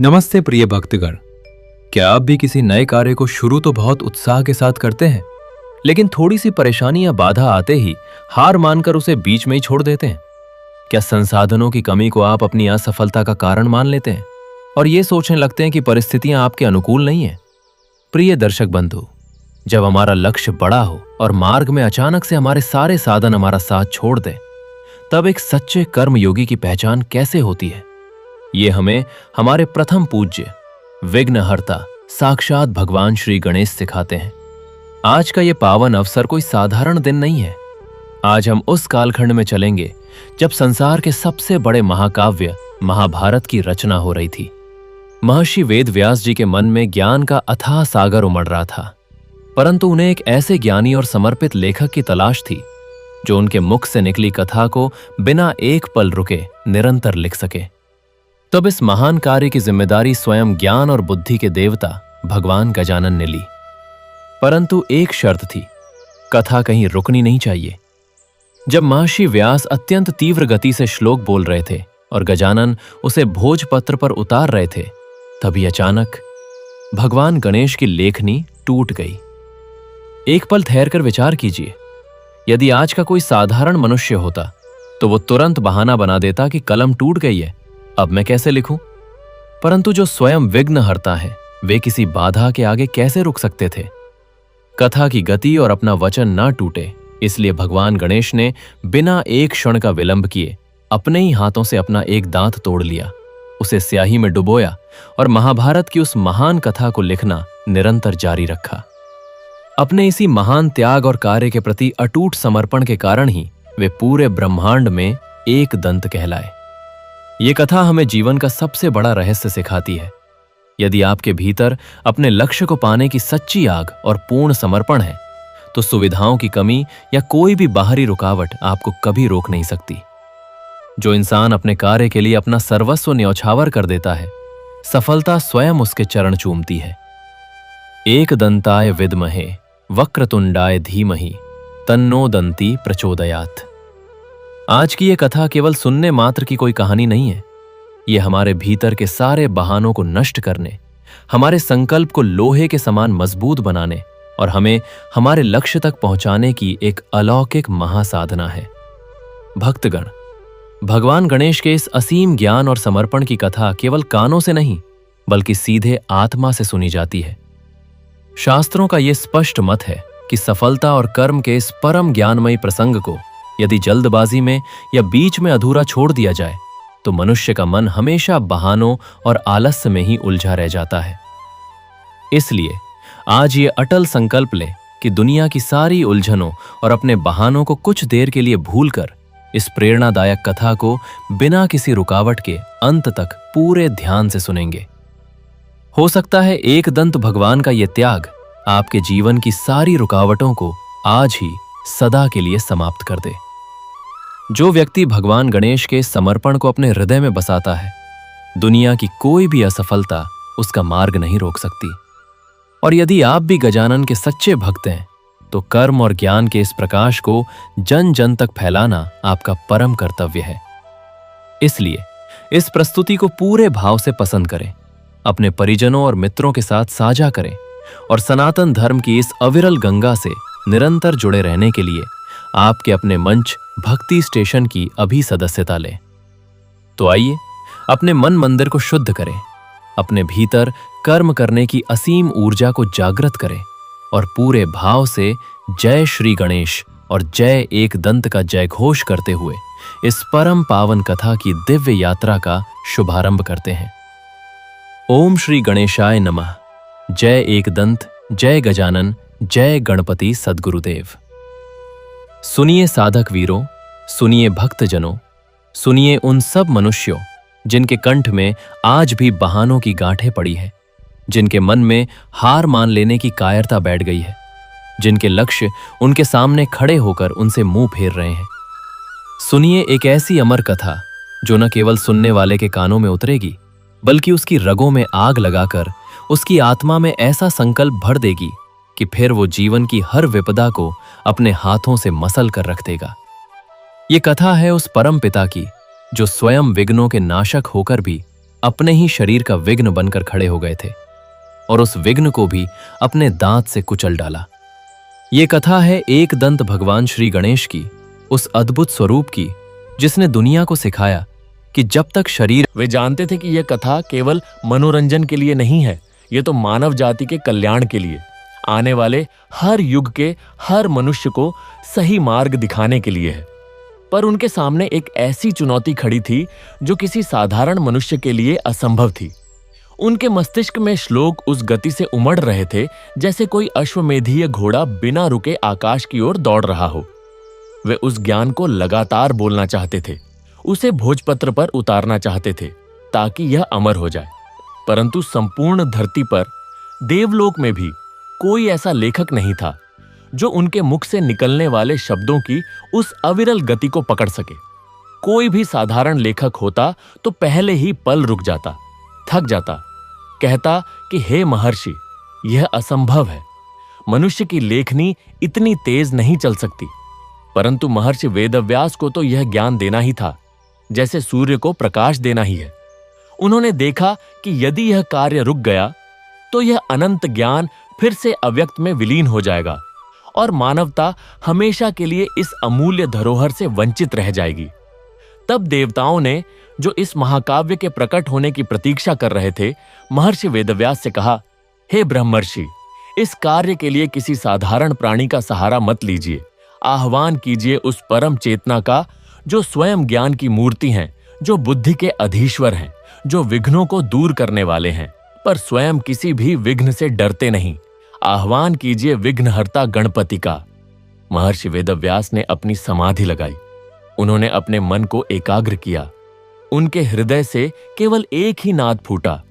नमस्ते प्रिय भक्तगण। क्या आप भी किसी नए कार्य को शुरू तो बहुत उत्साह के साथ करते हैं, लेकिन थोड़ी सी परेशानी या बाधा आते ही हार मानकर उसे बीच में ही छोड़ देते हैं? क्या संसाधनों की कमी को आप अपनी असफलता का कारण मान लेते हैं और ये सोचने लगते हैं कि परिस्थितियां आपके अनुकूल नहीं है? प्रिय दर्शक बंधु, जब हमारा लक्ष्य बड़ा हो और मार्ग में अचानक से हमारे सारे साधन हमारा साथ छोड़ दें, तब एक सच्चे कर्मयोगी की पहचान कैसे होती है, ये हमें हमारे प्रथम पूज्य विघ्नहर्ता साक्षात भगवान श्री गणेश सिखाते हैं। आज का ये पावन अवसर कोई साधारण दिन नहीं है। आज हम उस कालखंड में चलेंगे जब संसार के सबसे बड़े महाकाव्य महाभारत की रचना हो रही थी। महर्षि वेद व्यास जी के मन में ज्ञान का अथाह सागर उमड़ रहा था, परंतु उन्हें एक ऐसे ज्ञानी और समर्पित लेखक की तलाश थी जो उनके मुख से निकली कथा को बिना एक पल रुके निरंतर लिख सके। तब इस महान कार्य की जिम्मेदारी स्वयं ज्ञान और बुद्धि के देवता भगवान गजानन ने ली। परंतु एक शर्त थी, कथा कहीं रुकनी नहीं चाहिए। जब महर्षि व्यास अत्यंत तीव्र गति से श्लोक बोल रहे थे और गजानन उसे भोजपत्र पर उतार रहे थे, तभी अचानक भगवान गणेश की लेखनी टूट गई। एक पल ठहरकर विचार कीजिए, यदि आज का कोई साधारण मनुष्य होता तो वो तुरंत बहाना बना देता कि कलम टूट गई है, अब मैं कैसे लिखूं? परंतु जो स्वयं विघ्नहर्ता है, वे किसी बाधा के आगे कैसे रुक सकते थे? कथा की गति और अपना वचन ना टूटे, इसलिए भगवान गणेश ने बिना एक क्षण का विलंब किए अपने ही हाथों से अपना एक दांत तोड़ लिया, उसे स्याही में डुबोया और महाभारत की उस महान कथा को लिखना निरंतर जारी रखा। अपने इसी महान त्याग और कार्य के प्रति अटूट समर्पण के कारण ही वे पूरे ब्रह्मांड में एक दंत कहलाए। ये कथा हमें जीवन का सबसे बड़ा रहस्य सिखाती है। यदि आपके भीतर अपने लक्ष्य को पाने की सच्ची आग और पूर्ण समर्पण है, तो सुविधाओं की कमी या कोई भी बाहरी रुकावट आपको कभी रोक नहीं सकती। जो इंसान अपने कार्य के लिए अपना सर्वस्व न्यौछावर कर देता है, सफलता स्वयं उसके चरण चूमती है। एक दंताय विद्महे वक्रतुंडाय धीमहि तन्नो दंती प्रचोदयात्। आज की ये कथा केवल सुनने मात्र की कोई कहानी नहीं है। ये हमारे भीतर के सारे बहानों को नष्ट करने, हमारे संकल्प को लोहे के समान मजबूत बनाने और हमें हमारे लक्ष्य तक पहुंचाने की एक अलौकिक महासाधना है। भक्तगण, भगवान गणेश के इस असीम ज्ञान और समर्पण की कथा केवल कानों से नहीं, बल्कि सीधे आत्मा से सुनी जाती है। शास्त्रों का यह स्पष्ट मत है कि सफलता और कर्म के इस परम ज्ञानमयी प्रसंग को यदि जल्दबाजी में या बीच में अधूरा छोड़ दिया जाए, तो मनुष्य का मन हमेशा बहानों और आलस्य में ही उलझा रह जाता है। इसलिए आज ये अटल संकल्प ले कि दुनिया की सारी उलझनों और अपने बहानों को कुछ देर के लिए भूलकर इस प्रेरणादायक कथा को बिना किसी रुकावट के अंत तक पूरे ध्यान से सुनेंगे। हो सकता है एक दंत भगवान का यह त्याग आपके जीवन की सारी रुकावटों को आज ही सदा के लिए समाप्त कर दे। जो व्यक्ति भगवान गणेश के समर्पण को अपने हृदय में बसाता है, दुनिया की कोई भी असफलता उसका मार्ग नहीं रोक सकती। और यदि आप भी गजानन के सच्चे भक्त हैं, तो कर्म और ज्ञान के इस प्रकाश को जन जन तक फैलाना आपका परम कर्तव्य है। इसलिए इस प्रस्तुति को पूरे भाव से पसंद करें, अपने परिजनों और मित्रों के साथ साझा करें और सनातन धर्म की इस अविरल गंगा से निरंतर जुड़े रहने के लिए आपके अपने मंच भक्ति स्टेशन की अभी सदस्यता लें। तो आइए अपने मन मंदिर को शुद्ध करें, अपने भीतर कर्म करने की असीम ऊर्जा को जागृत करें और पूरे भाव से जय श्री गणेश और जय एक दंत का जय घोष करते हुए इस परम पावन कथा की दिव्य यात्रा का शुभारंभ करते हैं। ओम श्री गणेशाय नमः। जय एक दंत, जय गजानन, जय गणपति सद्गुरुदेव। सुनिए साधक वीरों, सुनिए भक्तजनों, सुनिए उन सब मनुष्यों जिनके कंठ में आज भी बहानों की गांठें पड़ी है, जिनके मन में हार मान लेने की कायरता बैठ गई है, जिनके लक्ष्य उनके सामने खड़े होकर उनसे मुंह फेर रहे हैं। सुनिए एक ऐसी अमर कथा जो न केवल सुनने वाले के कानों में उतरेगी, बल्कि उसकी रगों में आग लगाकर उसकी आत्मा में ऐसा संकल्प भर देगी कि फिर वो जीवन की हर विपदा को अपने हाथों से मसल कर रख देगा। ये कथा है उस परम पिता की जो स्वयं विघ्नों के नाशक होकर भी अपने ही शरीर का विघ्न बनकर खड़े हो गए थे और उस विघ्न को भी अपने दांत से कुचल डाला। ये कथा है एक दंत भगवान श्री गणेश की, उस अद्भुत स्वरूप की जिसने दुनिया को सिखाया कि जब तक शरीर। वे जानते थे कि यह कथा केवल मनोरंजन के लिए नहीं है, यह तो मानव जाति के कल्याण के लिए, आने वाले हर युग के हर मनुष्य को सही मार्ग दिखाने के लिए है। पर उनके सामने एक ऐसी चुनौती खड़ी थी जो किसी साधारण मनुष्य के लिए असंभव थी। उनके मस्तिष्क में श्लोक उस गति से उमड़ रहे थे जैसे कोई अश्वमेधीय घोड़ा बिना रुके आकाश की ओर दौड़ रहा हो। वे उस ज्ञान को लगातार बोलना चाहते थे, उसे भोजपत्र पर उतारना चाहते थे ताकि यह अमर हो जाए। परंतु संपूर्ण धरती पर, देवलोक में भी कोई ऐसा लेखक नहीं था जो उनके मुख से निकलने वाले शब्दों की उस अविरल गति को पकड़ सके। कोई भी साधारण लेखक होता तो पहले ही पल रुक जाता, थक जाता, कहता कि हे महर्षि, यह असंभव है, मनुष्य की लेखनी इतनी तेज नहीं चल सकती। परंतु महर्षि वेदव्यास को तो यह ज्ञान देना ही था जैसे सूर्य को प्रकाश देना ही है। उन्होंने देखा कि यदि यह कार्य रुक गया तो यह अनंत ज्ञान फिर से अव्यक्त में विलीन हो जाएगा और मानवता हमेशा के लिए इस अमूल्य धरोहर से वंचित रह जाएगी। तब देवताओं ने, जो इस महाकाव्य के प्रकट होने की प्रतीक्षा कर रहे थे, महर्षि वेदव्यास से कहा, हे ब्रह्मर्षि, इस कार्य के लिए किसी साधारण प्राणी का सहारा मत लीजिए। आह्वान कीजिए उस परम चेतना का जो स्वयं ज्ञान की मूर्ति हैं, जो बुद्धि के अधीश्वर हैं, जो विघ्नों को दूर करने वाले हैं, पर स्वयं किसी भी विघ्न से डरते नहीं। आह्वान कीजिए विघ्नहर्ता गणपति का। महर्षि वेदव्यास ने अपनी समाधि लगाई। उन्होंने अपने मन को एकाग्र किया। उनके हृदय से केवल एक ही नाद फूटा,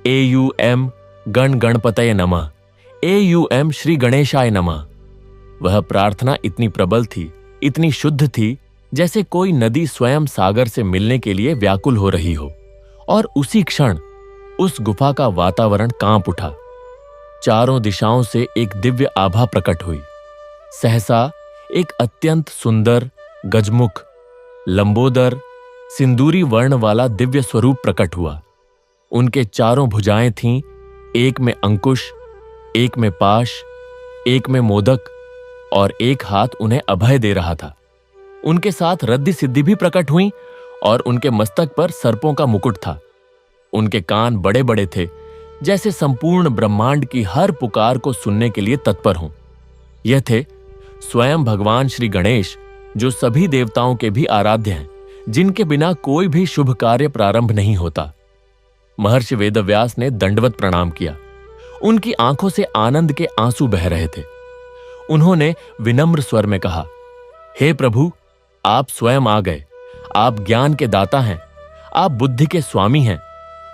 AUM गण गणपतये नमः, AUM श्री गणेशाय नमः। वह प्रार्थना इतनी प्रबल थी, इतनी शुद्ध थी, जैसे कोई नदी स्वयं सागर से मिलने के लिए व्याकुल हो रही हो। और उसी क्षण उस गुफा का वातावरण कांप उठा। चारों दिशाओं से एक दिव्य आभा प्रकट हुई। सहसा एक अत्यंत सुंदर, गजमुख, लंबोदर, सिंदूरी वर्ण वाला दिव्य स्वरूप प्रकट हुआ। उनके चारों भुजाएं थीं, एक में अंकुश, एक में पाश, एक में मोदक और एक हाथ उन्हें अभय दे रहा था। उनके साथ रद्दी सिद्धि भी प्रकट हुई और उनके मस्तक पर सर्पों का मुकुट था। उनके कान बड़े बड़े थे, जैसे संपूर्ण ब्रह्मांड की हर पुकार को सुनने के लिए तत्पर हों। यह थे स्वयं भगवान श्री गणेश, जो सभी देवताओं के भी आराध्य हैं, जिनके बिना कोई भी शुभ कार्य प्रारंभ नहीं होता। महर्षि वेदव्यास ने दंडवत प्रणाम किया। उनकी आंखों से आनंद के आंसू बह रहे थे। उन्होंने विनम्र स्वर में कहा, हे प्रभु, आप स्वयं आ गए। आप ज्ञान के दाता हैं, आप बुद्धि के स्वामी हैं।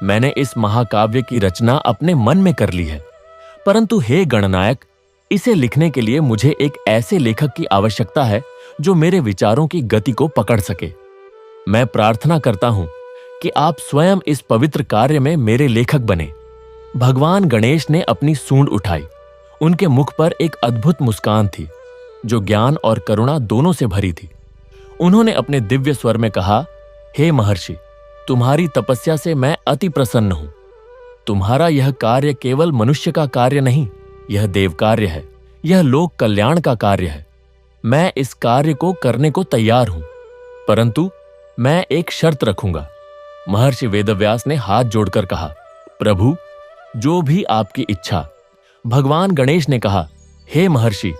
मैंने इस महाकाव्य की रचना अपने मन में कर ली है, परंतु हे गणनायक, इसे लिखने के लिए मुझे एक ऐसे लेखक की आवश्यकता है जो मेरे विचारों की गति को पकड़ सके। मैं प्रार्थना करता हूं कि आप स्वयं इस पवित्र कार्य में मेरे लेखक बने। भगवान गणेश ने अपनी सूंड उठाई। उनके मुख पर एक अद्भुत मुस्कान थी जो ज्ञान और करुणा दोनों से भरी थी। उन्होंने अपने दिव्य स्वर में कहा, हे महर्षि, तुम्हारी तपस्या से मैं अति प्रसन्न हूं। तुम्हारा यह कार्य केवल मनुष्य का कार्य नहीं, यह देव कार्य है, यह लोक कल्याण का कार्य है। मैं इस कार्य को करने को तैयार हूं, परंतु मैं एक शर्त रखूंगा। महर्षि वेदव्यास ने हाथ जोड़कर कहा, प्रभु, जो भी आपकी इच्छा। भगवान गणेश ने कहा, हे महर्षि,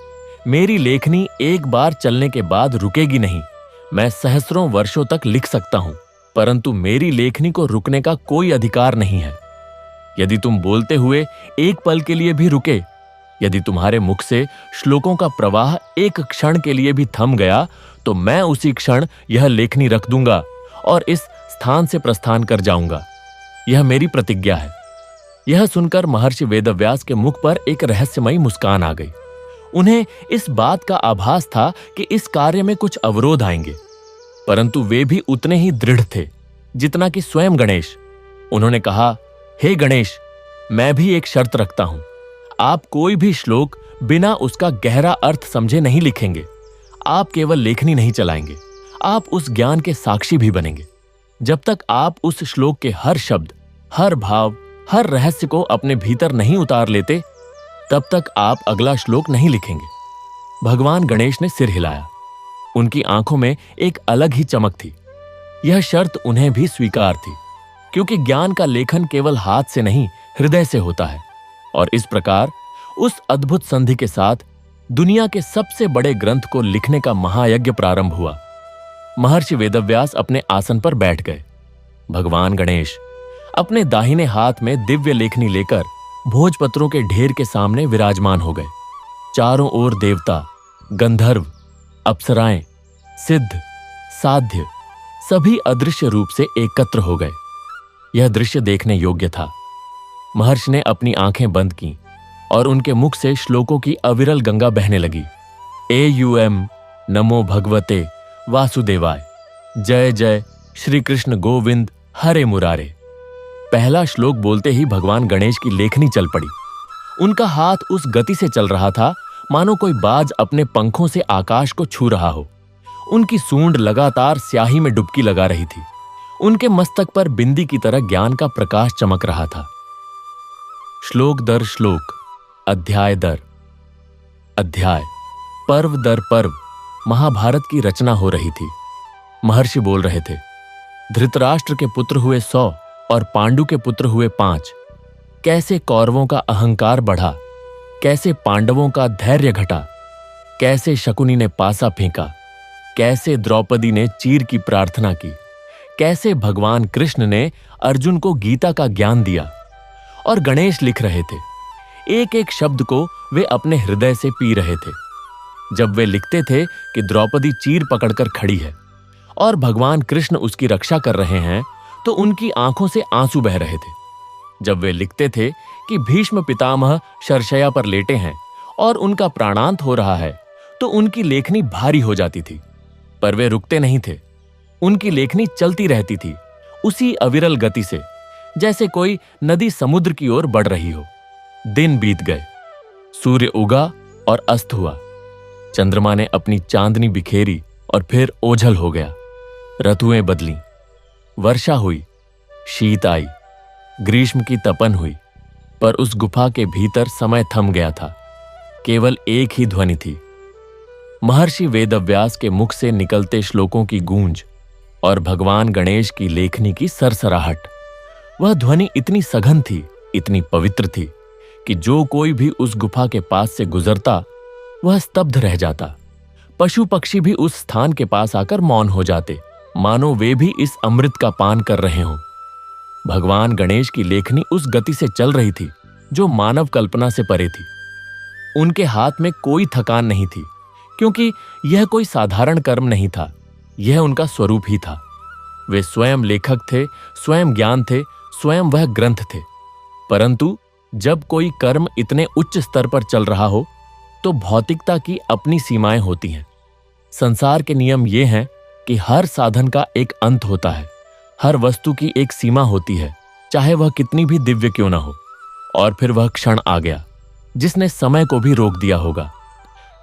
मेरी लेखनी एक बार चलने के बाद रुकेगी नहीं। मैं सहस्रों वर्षों तक लिख सकता हूं, परंतु मेरी लेखनी को रुकने का कोई अधिकार नहीं है। यदि तुम बोलते हुए एक पल के लिए भी रुके, यदि तुम्हारे मुख से श्लोकों का प्रवाह एक क्षण के लिए भी थम गया, तो मैं उसी क्षण यह लेखनी रख दूंगा और इस स्थान से प्रस्थान कर जाऊंगा। यह मेरी प्रतिज्ञा है। यह सुनकर महर्षि वेदव्यास के मुख पर एक रहस्यमयी मुस्कान आ गई। उन्हें इस बात का आभास था कि इस कार्य में कुछ अवरोध आएंगे, परंतु वे भी उतने ही दृढ़ थे जितना कि स्वयं गणेश। उन्होंने कहा, हे गणेश, मैं भी एक शर्त रखता हूं। आप कोई भी श्लोक बिना उसका गहरा अर्थ समझे नहीं लिखेंगे। आप केवल लेखनी नहीं चलाएंगे, आप उस ज्ञान के साक्षी भी बनेंगे। जब तक आप उस श्लोक के हर शब्द, हर भाव, हर रहस्य को अपने भीतर नहीं उतार लेते, तब तक आप अगला श्लोक नहीं लिखेंगे। भगवान गणेश ने सिर हिलाया। उनकी आंखों में एक अलग ही चमक थी। यह शर्त उन्हें भी स्वीकार थी, क्योंकि ज्ञान का लेखन केवल हाथ से नहीं, हृदय से होता है। और इस प्रकार उस अद्भुत संधि के साथ दुनिया के सबसे बड़े ग्रंथ को लिखने का महायज्ञ प्रारंभ हुआ। महर्षि वेदव्यास अपने आसन पर बैठ गए। भगवान गणेश अपने दाहिने हाथ में दिव्य लेखनी लेकर भोजपत्रों के ढेर के सामने विराजमान हो गए। चारों ओर देवता, गंधर्व, अप्सराएं, सिद्ध, साध्य सभी अदृश्य रूप से एकत्र हो गए। यह दृश्य देखने योग्य था। महर्षि ने अपनी आंखें बंद की और उनके मुख से श्लोकों की अविरल गंगा बहने लगी। एयुएम नमो भगवते वासुदेवाय, जय जय श्री कृष्ण गोविंद हरे मुरारे। पहला श्लोक बोलते ही भगवान गणेश की लेखनी चल पड़ी। उनका हाथ उस गति से चल रहा था मानो कोई बाज अपने पंखों से आकाश को छू रहा हो। उनकी सूंड लगातार स्याही में डुबकी लगा रही थी। उनके मस्तक पर बिंदी की तरह ज्ञान का प्रकाश चमक रहा था। श्लोक दर श्लोक, अध्याय दर अध्याय, पर्व दर पर्व महाभारत की रचना हो रही थी। महर्षि बोल रहे थे। धृतराष्ट्र के पुत्र हुए 100 और पांडु के पुत्र हुए 5। कैसे कौरवों का अहंकार बढ़ा, कैसे पांडवों का धैर्य घटा, कैसे शकुनी ने पासा फेंका, कैसे द्रौपदी ने चीर की प्रार्थना की, कैसे भगवान कृष्ण ने अर्जुन को गीता का ज्ञान दिया। और गणेश लिख रहे थे। एक एक शब्द को वे अपने हृदय से पी रहे थे। जब वे लिखते थे कि द्रौपदी चीर पकड़कर खड़ी है और भगवान कृष्ण उसकी रक्षा कर रहे हैं, तो उनकी आंखों से आंसू बह रहे थे। जब वे लिखते थे कि भीष्म पितामह शरशया पर लेटे हैं और उनका प्राणांत हो रहा है, तो उनकी लेखनी भारी हो जाती थी। पर वे रुकते नहीं थे। उनकी लेखनी चलती रहती थी, उसी अविरल गति से, जैसे कोई नदी समुद्र की ओर बढ़ रही हो। दिन बीत गए। सूर्य उगा और अस्त हुआ। चंद्रमा ने अपनी चांदनी बिखेरी और फिर ओझल हो गया। ऋतुएं बदलीं। वर्षा हुई, शीत आई, ग्रीष्म की तपन हुई। पर उस गुफा के भीतर समय थम गया था। केवल एक ही ध्वनि थी, महर्षि वेदव्यास के मुख से निकलते श्लोकों की गूंज और भगवान गणेश की लेखनी की सरसराहट। वह ध्वनि इतनी सघन थी, इतनी पवित्र थी कि जो कोई भी उस गुफा के पास से गुजरता वह स्तब्ध रह जाता। पशु पक्षी भी उस स्थान के पास आकर मौन हो जाते, मानो वे भी इस अमृत का पान कर रहे हों। भगवान गणेश की लेखनी उस गति से चल रही थी जो मानव कल्पना से परे थी। उनके हाथ में कोई थकान नहीं थी, क्योंकि यह कोई साधारण कर्म नहीं था, यह उनका स्वरूप ही था। वे स्वयं लेखक थे, स्वयं ज्ञान थे, स्वयं वह ग्रंथ थे। परंतु जब कोई कर्म इतने उच्च स्तर पर चल रहा हो, तो भौतिकता की अपनी सीमाएं होती हैं। संसार के नियम ये हैं कि हर साधन का एक अंत होता है, हर वस्तु की एक सीमा होती है, चाहे वह कितनी भी दिव्य क्यों ना हो। और फिर वह क्षण आ गया जिसने समय को भी रोक दिया होगा,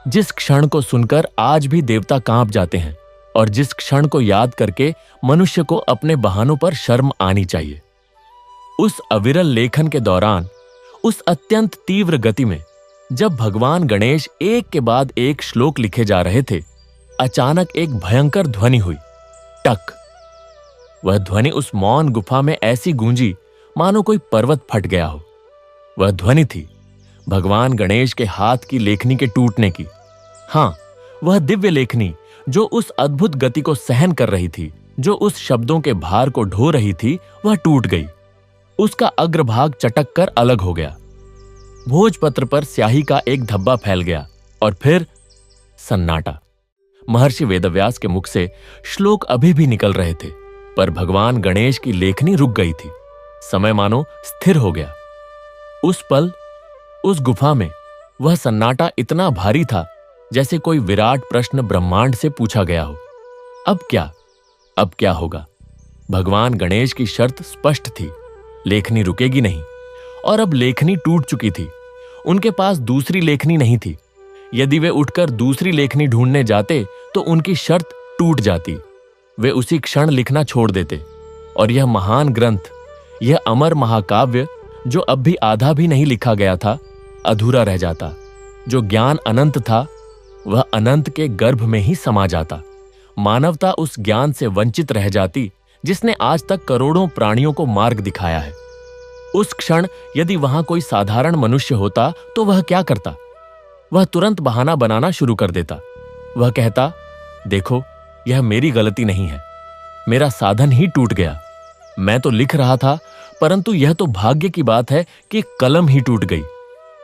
जिस क्षण को सुनकर आज भी देवता कांप जाते हैं और जिस क्षण को याद करके मनुष्य को अपने बहानों पर शर्म आनी चाहिए। उस अविरल लेखन के दौरान, उस अत्यंत तीव्र गति में, जब भगवान गणेश एक के बाद एक श्लोक लिखे जा रहे थे, अचानक एक भयंकर ध्वनि हुई, टक। वह ध्वनि उस मौन गुफा में ऐसी गूंजी मानो कोई पर्वत फट गया हो। वह ध्वनि थी भगवान गणेश के हाथ की लेखनी के टूटने की। हां, वह दिव्य लेखनी जो उस अद्भुत गति को सहन कर रही थी, जो उस शब्दों के भार को ढो रही थी, वह टूट गई। उसका अग्रभाग चटक कर अलग हो गया। भोजपत्र पर स्याही का एक धब्बा फैल गया और फिर सन्नाटा। महर्षि वेदव्यास के मुख से श्लोक अभी भी निकल रहे थे, पर भगवान गणेश की लेखनी रुक गई थी। समय मानो स्थिर हो गया। उस पल, उस गुफा में वह सन्नाटा इतना भारी था जैसे कोई विराट प्रश्न ब्रह्मांड से पूछा गया हो। अब क्या? अब क्या होगा? भगवान गणेश की शर्त स्पष्ट थी, लेखनी रुकेगी नहीं। और अब लेखनी टूट चुकी थी। उनके पास दूसरी लेखनी नहीं थी। यदि वे उठकर दूसरी लेखनी ढूंढने जाते तो उनकी शर्त टूट जाती। वे उसी क्षण लिखना छोड़ देते। और यह महान ग्रंथ, यह अमर महाकाव्य जो अब भी आधा भी नहीं लिखा गया था, अधूरा रह जाता। जो ज्ञान अनंत था वह अनंत के गर्भ में ही समा जाता। मानवता उस ज्ञान से वंचित रह जाती जिसने आज तक करोड़ों प्राणियों को मार्ग दिखाया है। उस क्षण यदि वहां कोई साधारण मनुष्य होता तो वह क्या करता? वह तुरंत बहाना बनाना शुरू कर देता। वह कहता, देखो, यह मेरी गलती नहीं है, मेरा साधन ही टूट गया। मैं तो लिख रहा था, परंतु यह तो भाग्य की बात है कि कलम ही टूट गई।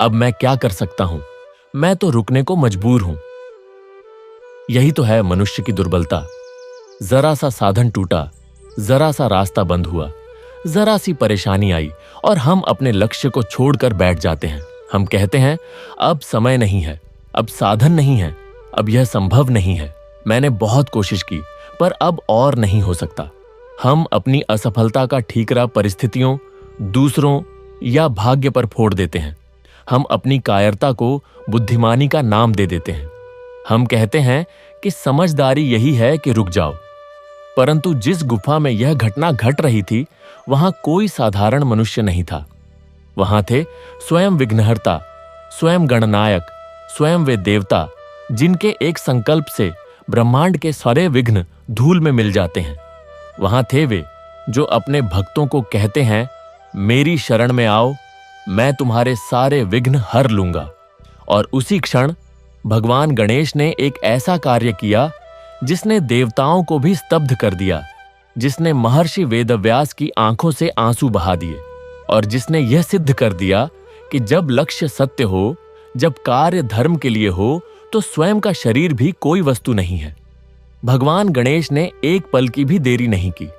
अब मैं क्या कर सकता हूं? मैं तो रुकने को मजबूर हूं। यही तो है मनुष्य की दुर्बलता। जरा सा साधन टूटा, जरा सा रास्ता बंद हुआ, जरा सी परेशानी आई और हम अपने लक्ष्य को छोड़कर बैठ जाते हैं। हम कहते हैं, अब समय नहीं है, अब साधन नहीं है, अब यह संभव नहीं है। मैंने बहुत कोशिश की, पर अब और नहीं हो सकता। हम अपनी असफलता का ठीकरा परिस्थितियों, दूसरों या भाग्य पर फोड़ देते हैं। हम अपनी कायरता को बुद्धिमानी का नाम दे देते हैं। हम कहते हैं कि समझदारी यही है कि रुक जाओ। परंतु जिस गुफा में यह घटना घट रही थी, वहां कोई साधारण मनुष्य नहीं था। वहां थे स्वयं विघ्नहर्ता, स्वयं गणनायक, स्वयं वे देवता जिनके एक संकल्प से ब्रह्मांड के सारे विघ्न धूल में मिल जाते हैं। वहां थे वे जो अपने भक्तों को कहते हैं, मेरी शरण में आओ, मैं तुम्हारे सारे विघ्न हर लूंगा। और उसी क्षण भगवान गणेश ने एक ऐसा कार्य किया जिसने देवताओं को भी स्तब्ध कर दिया, जिसने महर्षि वेदव्यास की आंखों से आंसू बहा दिए और जिसने यह सिद्ध कर दिया कि जब लक्ष्य सत्य हो, जब कार्य धर्म के लिए हो, तो स्वयं का शरीर भी कोई वस्तु नहीं है। भगवान गणेश ने एक पल की भी देरी नहीं की।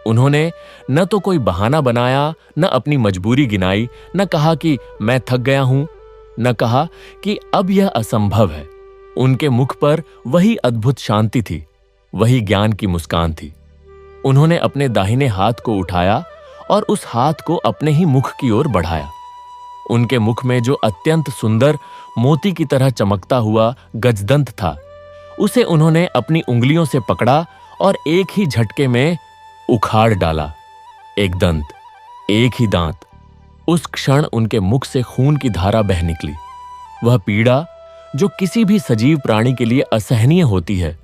उन्होंने न तो कोई बहाना बनाया, न अपनी मजबूरी गिनाई, न कहा कि मैं थक गया हूं, न कहा कि अब यह असंभव है। उनके मुख पर वही अद्भुत शांति थी, वही ज्ञान की मुस्कान थी। उन्होंने अपने दाहिने हाथ को उठाया और उस हाथ को अपने ही मुख की ओर बढ़ाया। उनके मुख में जो अत्यंत सुंदर मोती की तरह चमकता हुआ गजदंत था, उसे उन्होंने अपनी उंगलियों से पकड़ा और एक ही झटके में उखाड़ डाला। एक दंत, एक ही दांत। उस क्षण उनके मुख से खून की धारा बह निकली। वह पीड़ा जो किसी भी सजीव प्राणी के लिए असहनीय होती है,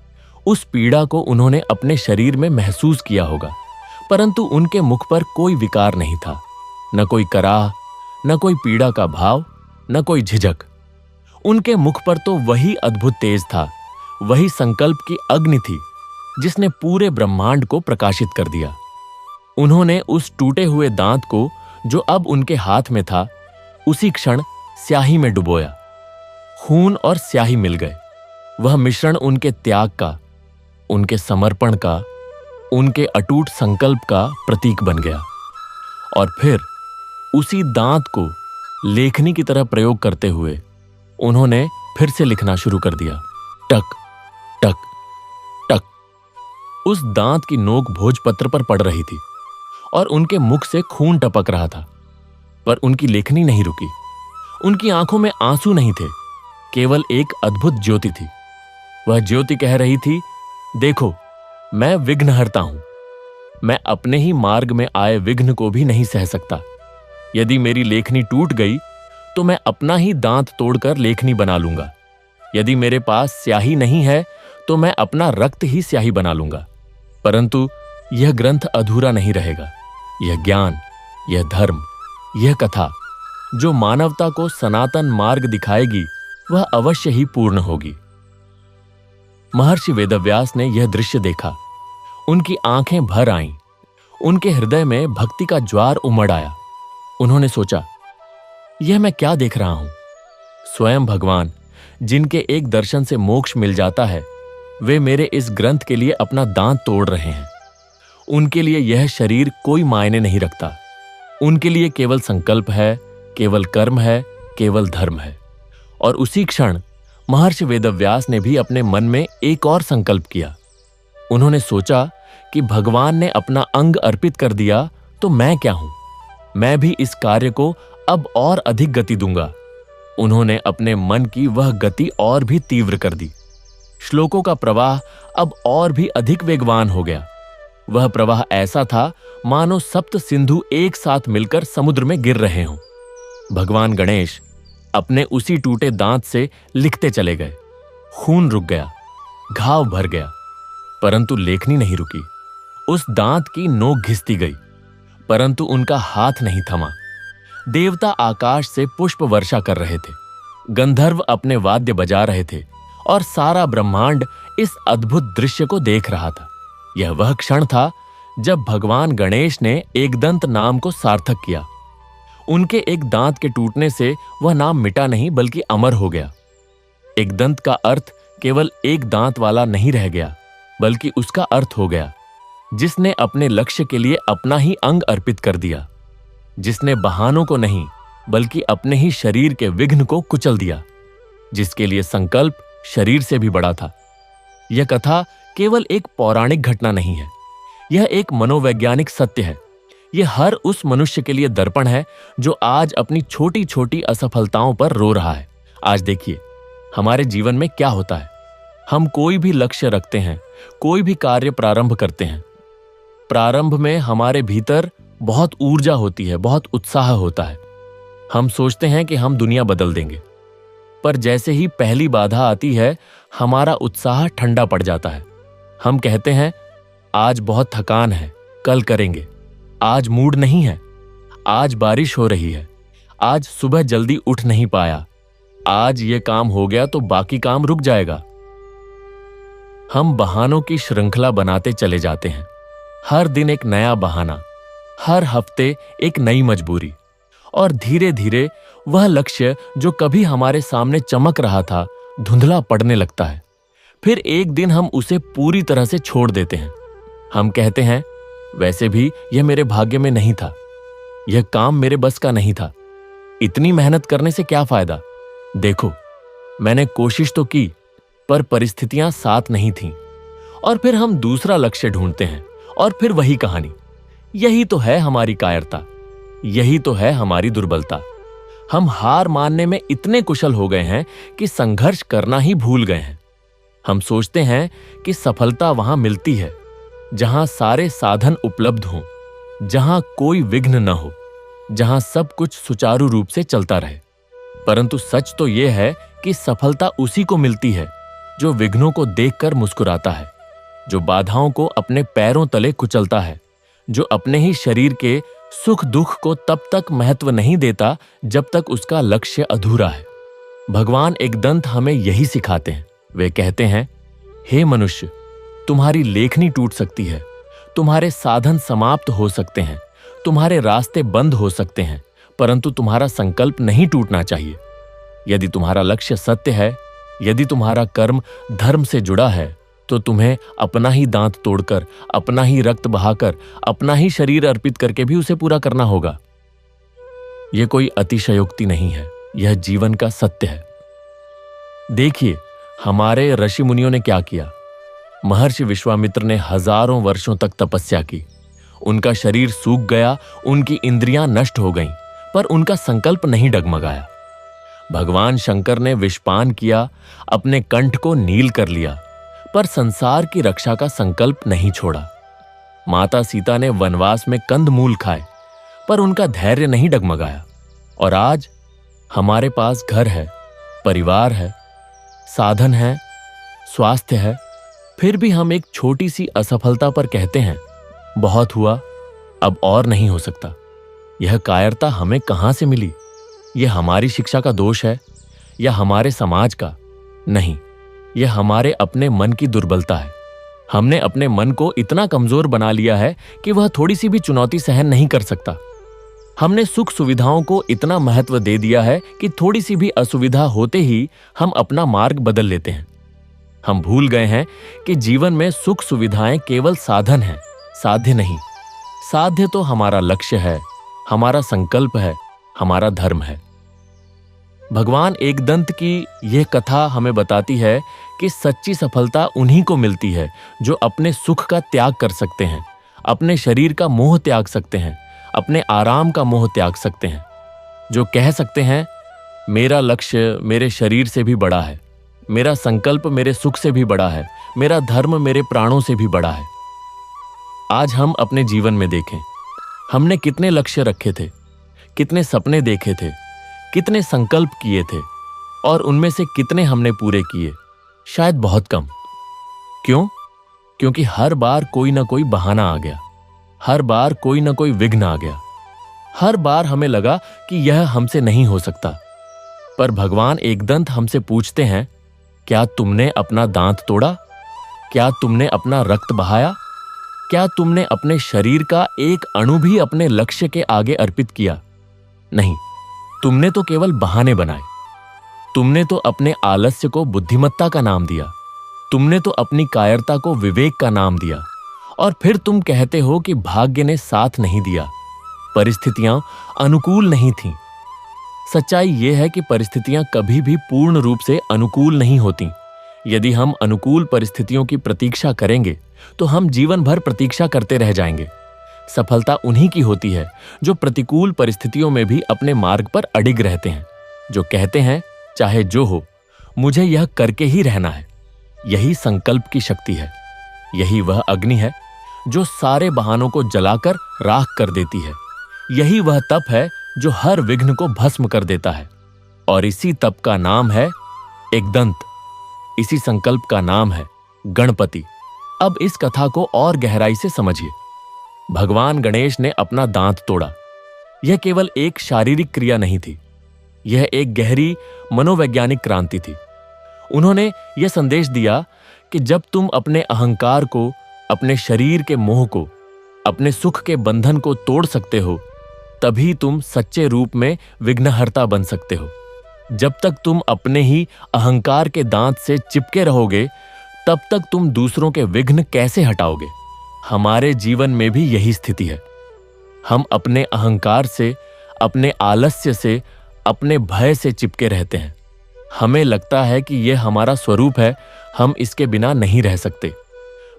उस पीड़ा को उन्होंने अपने शरीर में महसूस किया होगा, परंतु उनके मुख पर कोई विकार नहीं था, न कोई कराह, न कोई पीड़ा का भाव, न कोई झिझक। उनके मुख पर तो वही अद्भुत तेज था, वही संकल्प की अग्नि थी जिसने पूरे ब्रह्मांड को प्रकाशित कर दिया। उन्होंने उस टूटे हुए दांत को जो अब उनके हाथ में था, उसी क्षण स्याही में डुबोया। खून और स्याही मिल गए। वह मिश्रण उनके त्याग का, उनके समर्पण का, उनके अटूट संकल्प का प्रतीक बन गया। और फिर उसी दांत को लेखनी की तरह प्रयोग करते हुए उन्होंने फिर से लिखना शुरू कर दिया। टक टक टक। उस दांत की नोक भोजपत्र पर पड़ रही थी और उनके मुख से खून टपक रहा था, पर उनकी लेखनी नहीं रुकी। उनकी आंखों में आंसू नहीं थे, केवल एक अद्भुत ज्योति थी। वह ज्योति कह रही थी, देखो, मैं विघ्नहर्ता हूं। मैं अपने ही मार्ग में आए विघ्न को भी नहीं सह सकता। यदि मेरी लेखनी टूट गई तो मैं अपना ही दांत तोड़कर लेखनी बना लूंगा। यदि मेरे पास स्याही नहीं है तो मैं अपना रक्त ही स्याही बना लूंगा। परंतु यह ग्रंथ अधूरा नहीं रहेगा। यह ज्ञान, यह धर्म, यह कथा जो मानवता को सनातन मार्ग दिखाएगी, वह अवश्य ही पूर्ण होगी। महर्षि वेदव्यास ने यह दृश्य देखा। उनकी आंखें भर आईं। उनके हृदय में भक्ति का ज्वार उमड़ आया। उन्होंने सोचा, यह मैं क्या देख रहा हूं? स्वयं भगवान, जिनके एक दर्शन से मोक्ष मिल जाता है, वे मेरे इस ग्रंथ के लिए अपना दांत तोड़ रहे हैं। उनके लिए यह शरीर कोई मायने नहीं रखता। उनके लिए केवल संकल्प है, केवल कर्म है, केवल धर्म है। और उसी क्षण महर्षि वेदव्यास ने भी अपने मन में एक और संकल्प किया। उन्होंने सोचा कि भगवान ने अपना अंग अर्पित कर दिया तो मैं क्या हूं? मैं भी इस कार्य को अब और अधिक गति दूंगा। उन्होंने अपने मन की वह गति और भी तीव्र कर दी। श्लोकों का प्रवाह अब और भी अधिक वेगवान हो गया। वह प्रवाह ऐसा था मानो सप्त सिंधु एक साथ मिलकर समुद्र में गिर रहे हों। भगवान गणेश अपने उसी टूटे दांत से लिखते चले गए। खून रुक गया, घाव भर गया, परंतु लेखनी नहीं रुकी। उस दांत की नोक घिसती गई, परंतु उनका हाथ नहीं थमा। देवता आकाश से पुष्प वर्षा कर रहे थे, गंधर्व अपने वाद्य बजा रहे थे और सारा ब्रह्मांड इस अद्भुत दृश्य को देख रहा था। यह वह क्षण था जब भगवान गणेश ने एकदंत नाम को सार्थक किया। उनके एक दांत के टूटने से वह नाम मिटा नहीं बल्कि अमर हो गया। एकदंत का अर्थ केवल एक दांत वाला नहीं रह गया, बल्कि उसका अर्थ हो गया जिसने अपने लक्ष्य के लिए अपना ही अंग अर्पित कर दिया, जिसने बहानों को नहीं बल्कि अपने ही शरीर के विघ्न को कुचल दिया, जिसके लिए संकल्प शरीर से भी बड़ा था। यह कथा केवल एक पौराणिक घटना नहीं है, यह एक मनोवैज्ञानिक सत्य है। यह हर उस मनुष्य के लिए दर्पण है जो आज अपनी छोटी छोटी असफलताओं पर रो रहा है। आज देखिए हमारे जीवन में क्या होता है। हम कोई भी लक्ष्य रखते हैं, कोई भी कार्य प्रारंभ करते हैं। प्रारंभ में हमारे भीतर बहुत ऊर्जा होती है, बहुत उत्साह होता है। हम सोचते हैं कि हम दुनिया बदल देंगे, पर जैसे ही पहली बाधा आती है हमारा उत्साह ठंडा पड़ जाता है। हम कहते हैं आज बहुत थकान है, कल करेंगे। आज मूड नहीं है, आज बारिश हो रही है, आज सुबह जल्दी उठ नहीं पाया, आज ये काम हो गया तो बाकी काम रुक जाएगा। हम बहानों की श्रृंखला बनाते चले जाते हैं। हर दिन एक नया बहाना, हर हफ्ते एक नई मजबूरी, और धीरे धीरे वह लक्ष्य जो कभी हमारे सामने चमक रहा था धुंधला पड़ने लगता है। फिर एक दिन हम उसे पूरी तरह से छोड़ देते हैं। हम कहते हैं वैसे भी यह मेरे भाग्य में नहीं था, यह काम मेरे बस का नहीं था, इतनी मेहनत करने से क्या फायदा। देखो मैंने कोशिश तो की पर परिस्थितियां साथ नहीं थीं। और फिर हम दूसरा लक्ष्य ढूंढते हैं और फिर वही कहानी। यही तो है हमारी कायरता, यही तो है हमारी दुर्बलता। हम हार मानने में इतने कुशल हो गए हैं कि संघर्ष करना ही भूल गए हैं। हम सोचते हैं कि सफलता वहां मिलती है जहां सारे साधन उपलब्ध हों, जहां कोई विघ्न न हो, जहां सब कुछ सुचारू रूप से चलता रहे। परंतु सच तो यह है कि सफलता उसी को मिलती है जो विघ्नों को देखकर मुस्कुराता है, जो बाधाओं को अपने पैरों तले कुचलता है, जो अपने ही शरीर के सुख दुख को तब तक महत्व नहीं देता जब तक उसका लक्ष्य अधूरा है। भगवान एकदंत हमें यही सिखाते हैं। वे कहते हैं, हे मनुष्य, तुम्हारी लेखनी टूट सकती है, तुम्हारे साधन समाप्त हो सकते हैं, तुम्हारे रास्ते बंद हो सकते हैं, परंतु तुम्हारा संकल्प नहीं टूटना चाहिए। यदि तुम्हारा लक्ष्य सत्य है, यदि तुम्हारा कर्म धर्म से जुड़ा है, तो तुम्हें अपना ही दांत तोड़कर, अपना ही रक्त बहाकर, अपना ही शरीर अर्पित करके भी उसे पूरा करना होगा। यह कोई अतिशयोक्ति नहीं है, यह जीवन का सत्य है। देखिए हमारे ऋषि मुनियों ने क्या किया। महर्षि विश्वामित्र ने हजारों वर्षों तक तपस्या की। उनका शरीर सूख गया, उनकी इंद्रियां नष्ट हो गईं, पर उनका संकल्प नहीं डगमगाया। भगवान शंकर ने विषपान किया, अपने कंठ को नील कर लिया, पर संसार की रक्षा का संकल्प नहीं छोड़ा। माता सीता ने वनवास में कंदमूल खाए, पर उनका धैर्य नहीं डगमगाया। और आज हमारे पास घर है, परिवार है, साधन है, स्वास्थ्य है, फिर भी हम एक छोटी सी असफलता पर कहते हैं बहुत हुआ, अब और नहीं हो सकता। यह कायरता हमें कहां से मिली? यह हमारी शिक्षा का दोष है या हमारे समाज का? नहीं, यह हमारे अपने मन की दुर्बलता है। हमने अपने मन को इतना कमजोर बना लिया है कि वह थोड़ी सी भी चुनौती सहन नहीं कर सकता। हमने सुख सुविधाओं को इतना महत्व दे दिया है कि थोड़ी सी भी असुविधा होते ही हम अपना मार्ग बदल लेते हैं। हम भूल गए हैं कि जीवन में सुख सुविधाएं केवल साधन हैं, साध्य नहीं। साध्य तो हमारा लक्ष्य है, हमारा संकल्प है, हमारा धर्म है। भगवान एकदंत की यह कथा हमें बताती है कि सच्ची सफलता उन्हीं को मिलती है जो अपने सुख का त्याग कर सकते हैं, अपने शरीर का मोह त्याग सकते हैं, अपने आराम का मोह त्याग सकते हैं, जो कह सकते हैं मेरा लक्ष्य मेरे शरीर से भी बड़ा है, मेरा संकल्प मेरे सुख से भी बड़ा है, मेरा धर्म मेरे प्राणों से भी बड़ा है। आज हम अपने जीवन में देखें, हमने कितने लक्ष्य रखे थे, कितने सपने देखे थे, कितने संकल्प किए थे और उनमें से कितने हमने पूरे किए? शायद बहुत कम। क्यों? क्योंकि हर बार कोई ना कोई बहाना आ गया, हर बार कोई ना कोई विघ्न आ गया, हर बार हमें लगा कि यह हमसे नहीं हो सकता। पर भगवान एकदंत हमसे पूछते हैं, क्या तुमने अपना दांत तोड़ा? क्या तुमने अपना रक्त बहाया? क्या तुमने अपने शरीर का एक अणु भी अपने लक्ष्य के आगे अर्पित किया? नहीं, तुमने तो केवल बहाने बनाए। तुमने तो अपने आलस्य को बुद्धिमत्ता का नाम दिया, तुमने तो अपनी कायरता को विवेक का नाम दिया, और फिर तुम कहते हो कि भाग्य ने साथ नहीं दिया, परिस्थितियां अनुकूल नहीं थीं। सच्चाई यह है कि परिस्थितियां कभी भी पूर्ण रूप से अनुकूल नहीं होती। यदि हम अनुकूल परिस्थितियों की प्रतीक्षा करेंगे तो हम जीवन भर प्रतीक्षा करते रह जाएंगे। सफलता उन्हीं की होती है जो प्रतिकूल परिस्थितियों में भी अपने मार्ग पर अडिग रहते हैं, जो कहते हैं चाहे जो हो मुझे यह करके ही रहना है। यही संकल्प की शक्ति है, यही वह अग्नि है जो सारे बहानों को जलाकर राख कर देती है। यही वह तप है जो हर विघ्न को भस्म कर देता है, और इसी तप का नाम है एकदंत, इसी संकल्प का नाम है गणपति। अब इस कथा को और गहराई से समझिए। भगवान गणेश ने अपना दांत तोड़ा। यह केवल एक शारीरिक क्रिया नहीं थी, यह एक गहरी मनोवैज्ञानिक क्रांति थी। उन्होंने यह संदेश दिया कि जब तुम अपने अहंकार को, अपने शरीर के मोह को, अपने सुख के बंधन को तोड़ सकते हो, तभी तुम सच्चे रूप में विघ्नहर्ता बन सकते हो। जब तक तुम अपने ही अहंकार के दांत से चिपके रहोगे, तब तक तुम दूसरों के विघ्न कैसे हटाओगे? हमारे जीवन में भी यही स्थिति है। हम अपने अहंकार से, अपने आलस्य से, अपने भय से चिपके रहते हैं। हमें लगता है कि यह हमारा स्वरूप है, हम इसके बिना नहीं रह सकते।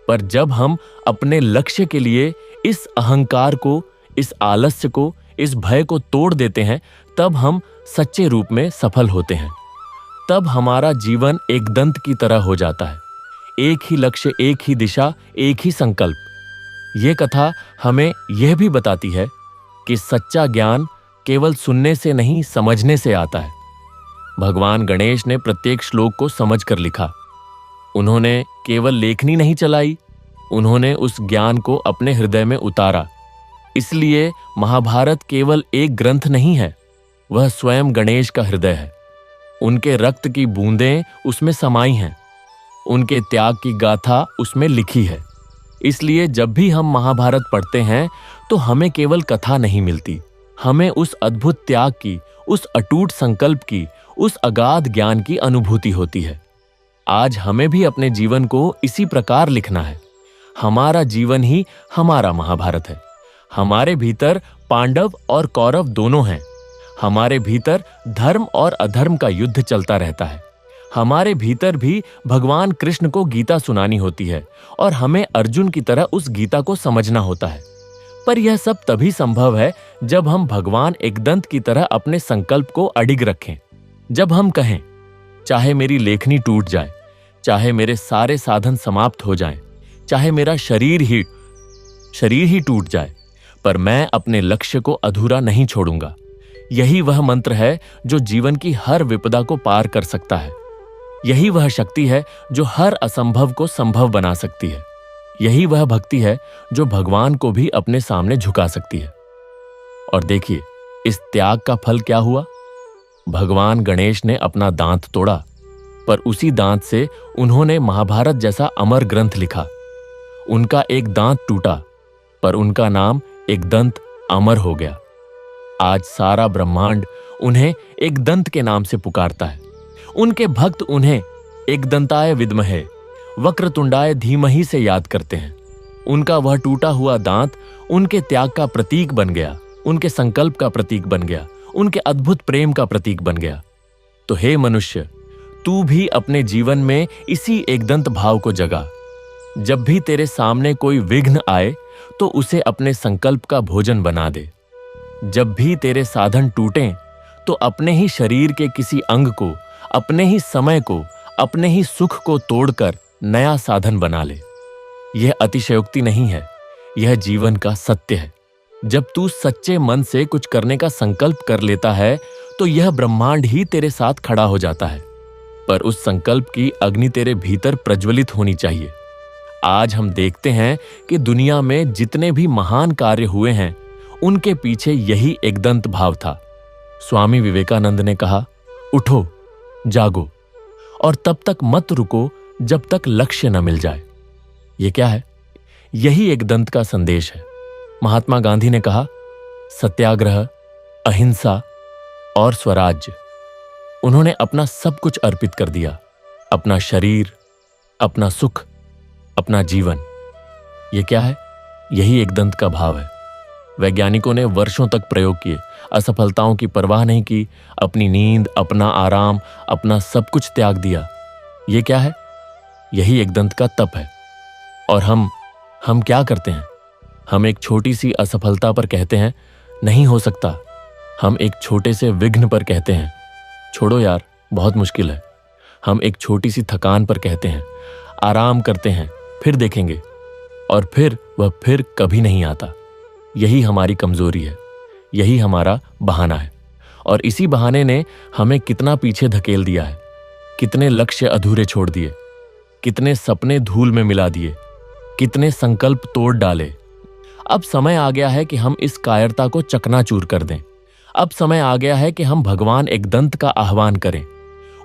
पर जब हम अपने लक्ष्य के लिए इस अहंकार को, इस आलस्य को, इस भय को तोड़ देते हैं, तब हम सच्चे रूप में सफल होते हैं। तब हमारा जीवन एकदंत की तरह हो जाता है। एक ही लक्ष्य, एक ही दिशा, एक ही संकल्प। यह कथा हमें यह भी बताती है कि सच्चा ज्ञान केवल सुनने से नहीं, समझने से आता है। भगवान गणेश ने प्रत्येक श्लोक को समझकर लिखा। उन्होंने केवल लेखनी नहीं चलाई, उन्होंने उस ज्ञान को अपने हृदय में उतारा। इसलिए महाभारत केवल एक ग्रंथ नहीं है, वह स्वयं गणेश का हृदय है। उनके रक्त की बूंदें उसमें समाई हैं, उनके त्याग की गाथा उसमें लिखी है। इसलिए जब भी हम महाभारत पढ़ते हैं तो हमें केवल कथा नहीं मिलती, हमें उस अद्भुत त्याग की, उस अटूट संकल्प की, उस अगाध ज्ञान की अनुभूति होती है। आज हमें भी अपने जीवन को इसी प्रकार लिखना है। हमारा जीवन ही हमारा महाभारत है। हमारे भीतर पांडव और कौरव दोनों हैं। हमारे भीतर धर्म और अधर्म का युद्ध चलता रहता है। हमारे भीतर भी भगवान कृष्ण को गीता सुनानी होती है और हमें अर्जुन की तरह उस गीता को समझना होता है। पर यह सब तभी संभव है जब हम भगवान एकदंत की तरह अपने संकल्प को अडिग रखें। जब हम कहें, चाहे मेरी लेखनी टूट जाए, चाहे मेरे सारे साधन समाप्त हो जाएं, चाहे मेरा शरीर ही टूट जाए, पर मैं अपने लक्ष्य को अधूरा नहीं छोड़ूंगा। यही वह मंत्र है जो जीवन की हर विपदा को पार कर सकता है। यही वह शक्ति है जो हर असंभव को संभव बना सकती है। यही वह भक्ति है जो भगवान को भी अपने सामने झुका सकती है। और देखिए, इस त्याग का फल क्या हुआ। भगवान गणेश ने अपना दांत तोड़ा, पर उसी दांत से उन्होंने महाभारत जैसा अमर ग्रंथ लिखा। उनका एक दांत टूटा, पर उनका नाम एकदंत अमर हो गया। आज सारा ब्रह्मांड उन्हें एकदंत के नाम से पुकारता है। उनके भक्त उन्हें एकदंताय विद्महे वक्रतुंडाय धीमहि से याद करते हैं। उनका वह टूटा हुआ दांत उनके त्याग का प्रतीक बन गया, उनके संकल्प का प्रतीक बन गया, उनके अद्भुत प्रेम का प्रतीक बन गया। तो हे मनुष्य, तू भी अपने जीवन में इसी एकदंत भाव को जगा। जब भी तेरे सामने कोई विघ्न आए तो उसे अपने संकल्प का भोजन बना दे। जब भी तेरे साधन टूटें तो अपने ही शरीर के किसी अंग को, अपने ही समय को, अपने ही सुख को तोड़कर नया साधन बना ले। यह अतिशयोक्ति नहीं है, यह जीवन का सत्य है। जब तू सच्चे मन से कुछ करने का संकल्प कर लेता है तो यह ब्रह्मांड ही तेरे साथ खड़ा हो जाता है। पर उस संकल्प की अग्नि तेरे भीतर प्रज्वलित होनी चाहिए। आज हम देखते हैं कि दुनिया में जितने भी महान कार्य हुए हैं उनके पीछे यही एकदंत भाव था। स्वामी विवेकानंद ने कहा, उठो, जागो और तब तक मत रुको जब तक लक्ष्य न मिल जाए। यह क्या है? यही एकदंत का संदेश है। महात्मा गांधी ने कहा, सत्याग्रह, अहिंसा और स्वराज्य। उन्होंने अपना सब कुछ अर्पित कर दिया, अपना शरीर, अपना सुख, अपना जीवन। यह क्या है? यही एकदंत का भाव है। वैज्ञानिकों ने वर्षों तक प्रयोग किए, असफलताओं की परवाह नहीं की, अपनी नींद, अपना आराम, अपना सब कुछ त्याग दिया। यह क्या है? यही एकदंत का तप है। और हम क्या करते हैं? हम एक छोटी सी असफलता पर कहते हैं, नहीं हो सकता। हम एक छोटे से विघ्न पर कहते हैं, छोड़ो यार, बहुत मुश्किल है। हम एक छोटी सी थकान पर कहते हैं, आराम करते हैं, फिर देखेंगे। और फिर वह फिर कभी नहीं आता। यही हमारी कमजोरी है, यही हमारा बहाना है। और इसी बहाने ने हमें कितना पीछे धकेल दिया है, कितने लक्ष्य अधूरे छोड़ दिए, कितने सपने धूल में मिला दिए, कितने संकल्प तोड़ डाले। अब समय आ गया है कि हम इस कायरता को चकनाचूर कर दें। अब समय आ गया है कि हम भगवान एकदंत का आह्वान करें,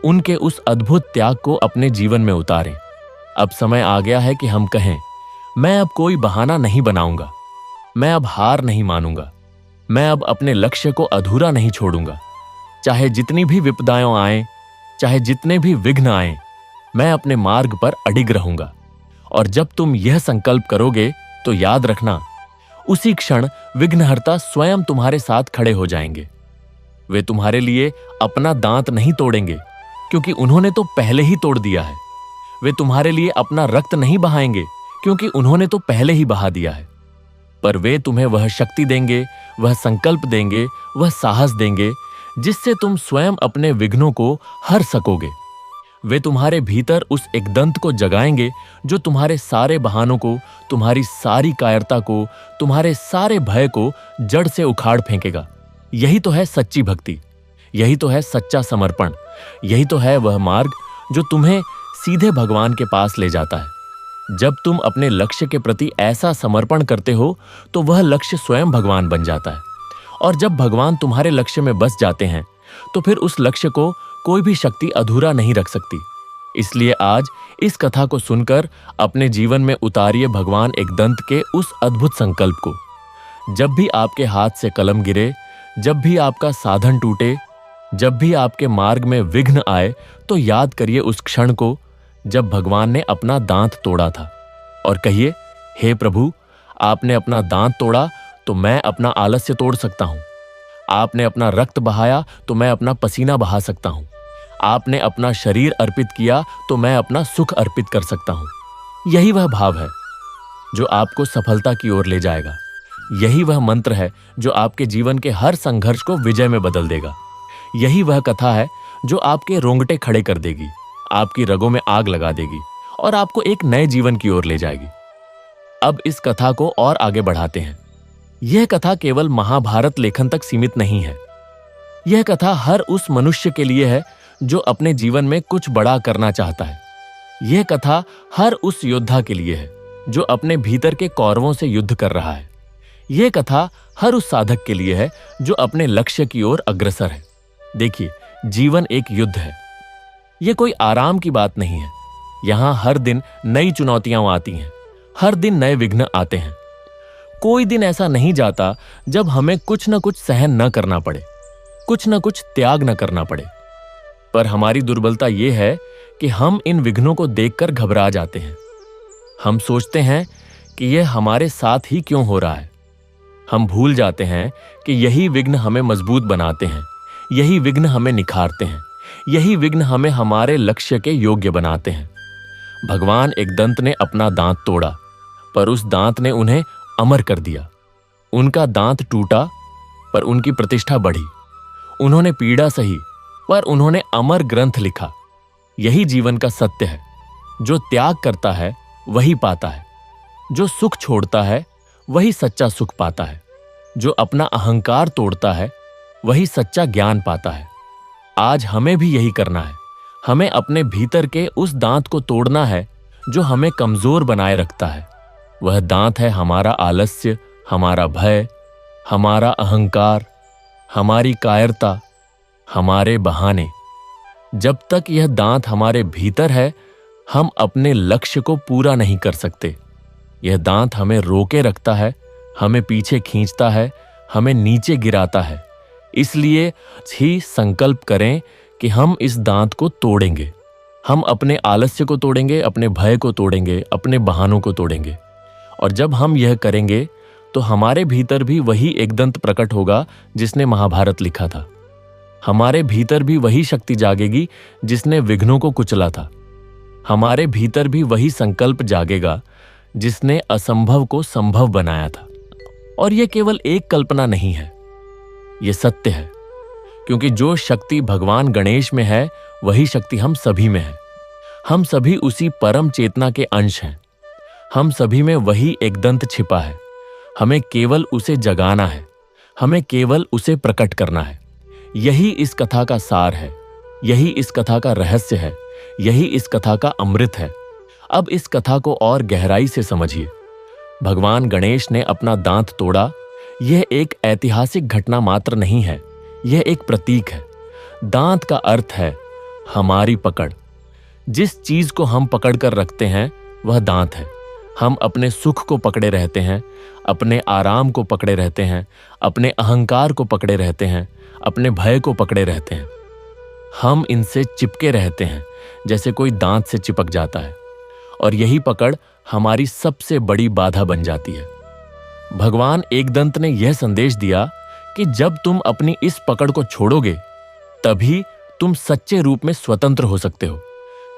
उनके उस अद्भुत त्याग को अपने जीवन में उतारें। अब समय आ गया है कि हम कहें, मैं अब कोई बहाना नहीं बनाऊंगा, मैं अब हार नहीं मानूंगा, मैं अब अपने लक्ष्य को अधूरा नहीं छोड़ूंगा। चाहे जितनी भी विपदाएं आएं, चाहे जितने भी विघ्न आएं, मैं अपने मार्ग पर अडिग रहूंगा। और जब तुम यह संकल्प करोगे तो याद रखना, उसी क्षण विघ्नहर्ता स्वयं तुम्हारे साथ खड़े हो जाएंगे। वे तुम्हारे लिए अपना दांत नहीं तोड़ेंगे, क्योंकि उन्होंने तो पहले ही तोड़ दिया है। वे तुम्हारे लिए अपना रक्त नहीं बहाएंगे, क्योंकि उन्होंने तो पहले ही बहा दिया है। पर वे तुम्हें वह शक्ति देंगे, वह संकल्प देंगे, वह साहस देंगे, जिससे तुम स्वयं अपने विघ्नों को हर सकोगे। वे तुम्हारे भीतर उस एकदंत को जगाएंगे जो तुम्हारे सारे बहानों को, तुम्हारी सारी कायरता को, तुम्हारे सारे भय को जड़ से उखाड़ फेंकेगा। यही तो है सच्ची भक्ति, यही तो है सच्चा समर्पण, यही तो है वह मार्ग जो तुम्हें सीधे भगवान के पास ले जाता है। जब तुम अपने लक्ष्य के प्रति ऐसा समर्पण करते हो तो वह लक्ष्य स्वयं भगवान बन जाता है। और जब भगवान तुम्हारे लक्ष्य में बस जाते हैं तो फिर उस लक्ष्य को कोई भी शक्ति अधूरा नहीं रख सकती। इसलिए आज इस कथा को सुनकर अपने जीवन में उतारिए भगवान एकदंत के उस अद्भुत संकल्प को। जब भी आपके हाथ से कलम गिरे, जब भी आपका साधन टूटे, जब भी आपके मार्ग में विघ्न आए, तो याद करिए उस क्षण को जब भगवान ने अपना दांत तोड़ा था और कहिए, हे प्रभु, आपने अपना दांत तोड़ा तो मैं अपना आलस्य तोड़ सकता हूं। आपने अपना रक्त बहाया तो मैं अपना पसीना बहा सकता हूं। आपने अपना शरीर अर्पित किया तो मैं अपना सुख अर्पित कर सकता हूं। यही वह भाव है जो आपको सफलता की ओर ले जाएगा। यही वह मंत्र है जो आपके जीवन के हर संघर्ष को विजय में बदल देगा। यही वह कथा है जो आपके रोंगटे खड़े कर देगी, आपकी रगों में आग लगा देगी और आपको एक नए जीवन की ओर ले जाएगी। अब इस कथा को और आगे बढ़ाते हैं। यह कथा केवल महाभारत लेखन तक सीमित नहीं है। यह कथा हर उस मनुष्य के लिए है जो अपने जीवन में कुछ बड़ा करना चाहता है। यह कथा हर उस योद्धा के लिए है जो अपने भीतर के कौरवों से युद्ध कर रहा है। यह कथा हर उस साधक के लिए है जो अपने लक्ष्य की ओर अग्रसर है। देखिए, जीवन एक युद्ध है। यह कोई आराम की बात नहीं है। यहां हर दिन नई चुनौतियां आती हैं, हर दिन नए विघ्न आते हैं। कोई दिन ऐसा नहीं जाता जब हमें कुछ न कुछ सहन न करना पड़े, कुछ न कुछ त्याग न करना पड़े। पर हमारी दुर्बलता यह है कि हम इन विघ्नों को देखकर घबरा जाते हैं। हम सोचते हैं कि यह हमारे साथ ही क्यों हो रहा है। हम भूल जाते हैं कि यही विघ्न हमें मजबूत बनाते हैं, यही विघ्न हमें निखारते हैं, यही विघ्न हमें हमारे लक्ष्य के योग्य बनाते हैं। भगवान एकदंत ने अपना दांत तोड़ा, पर उस दांत ने उन्हें अमर कर दिया। उनका दांत टूटा पर उनकी प्रतिष्ठा बढ़ी। उन्होंने पीड़ा सही पर उन्होंने अमर ग्रंथ लिखा। यही जीवन का सत्य है। जो त्याग करता है वही पाता है, जो सुख छोड़ता है वही सच्चा सुख पाता है। जो अपना अहंकार तोड़ता है वही सच्चा ज्ञान पाता है। आज हमें भी यही करना है। हमें अपने भीतर के उस दांत को तोड़ना है जो हमें कमजोर बनाए रखता है। वह दांत है हमारा आलस्य, हमारा भय, हमारा अहंकार, हमारी कायरता, हमारे बहाने। जब तक यह दांत हमारे भीतर है, हम अपने लक्ष्य को पूरा नहीं कर सकते। यह दांत हमें रोके रखता है, हमें पीछे खींचता है, हमें नीचे गिराता है। इसलिए ही संकल्प करें कि हम इस दांत को तोड़ेंगे। हम अपने आलस्य को तोड़ेंगे, अपने भय को तोड़ेंगे, अपने बहानों को तोड़ेंगे। और जब हम यह करेंगे तो हमारे भीतर भी वही एकदंत प्रकट होगा जिसने महाभारत लिखा था। हमारे भीतर भी वही शक्ति जागेगी जिसने विघ्नों को कुचला था। हमारे भीतर भी वही संकल्प जागेगा जिसने असंभव को संभव बनाया था। और यह केवल एक कल्पना नहीं है, यह सत्य है। क्योंकि जो शक्ति भगवान गणेश में है वही शक्ति हम सभी में है। हम सभी उसी परम चेतना के अंश हैं। हम सभी में वही एकदंत छिपा है। हमें केवल उसे जगाना है, हमें केवल उसे प्रकट करना है। यही इस कथा का सार है, यही इस कथा का रहस्य है, यही इस कथा का अमृत है। अब इस कथा को और गहराई से समझिए। भगवान गणेश ने अपना दांत तोड़ा। यह एक ऐतिहासिक घटना मात्र नहीं है, यह एक प्रतीक है। दांत का अर्थ है हमारी पकड़। जिस चीज को हम पकड़ कर रखते हैं वह दांत है। हम अपने सुख को पकड़े रहते हैं, अपने आराम को पकड़े रहते हैं, अपने अहंकार को पकड़े रहते हैं, अपने भय को पकड़े रहते हैं। हम इनसे चिपके रहते हैं जैसे कोई दांत से चिपक जाता है। और यही पकड़ हमारी सबसे बड़ी बाधा बन जाती है। भगवान एकदंत ने यह संदेश दिया कि जब तुम अपनी इस पकड़ को छोड़ोगे तभी तुम सच्चे रूप में स्वतंत्र हो सकते हो।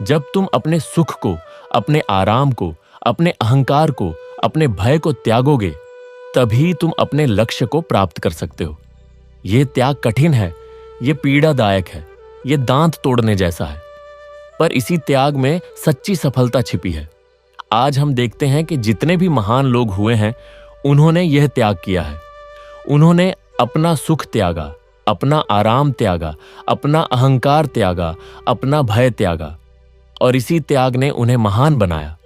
जब तुम अपने सुख को, अपने आराम को, अपने अहंकार को, अपने भय को त्यागोगे तभी तुम अपने लक्ष्य को प्राप्त कर सकते हो। यह त्याग कठिन है, यह पीड़ादायक है, यह दांत तोड़ने जैसा है, पर इसी त्याग में सच्ची सफलता छिपी है। आज हम देखते हैं कि जितने भी महान लोग हुए हैं उन्होंने यह त्याग किया है। उन्होंने अपना सुख त्यागा, अपना आराम त्यागा, अपना अहंकार त्यागा, अपना भय त्यागा, और इसी त्याग ने उन्हें महान बनाया।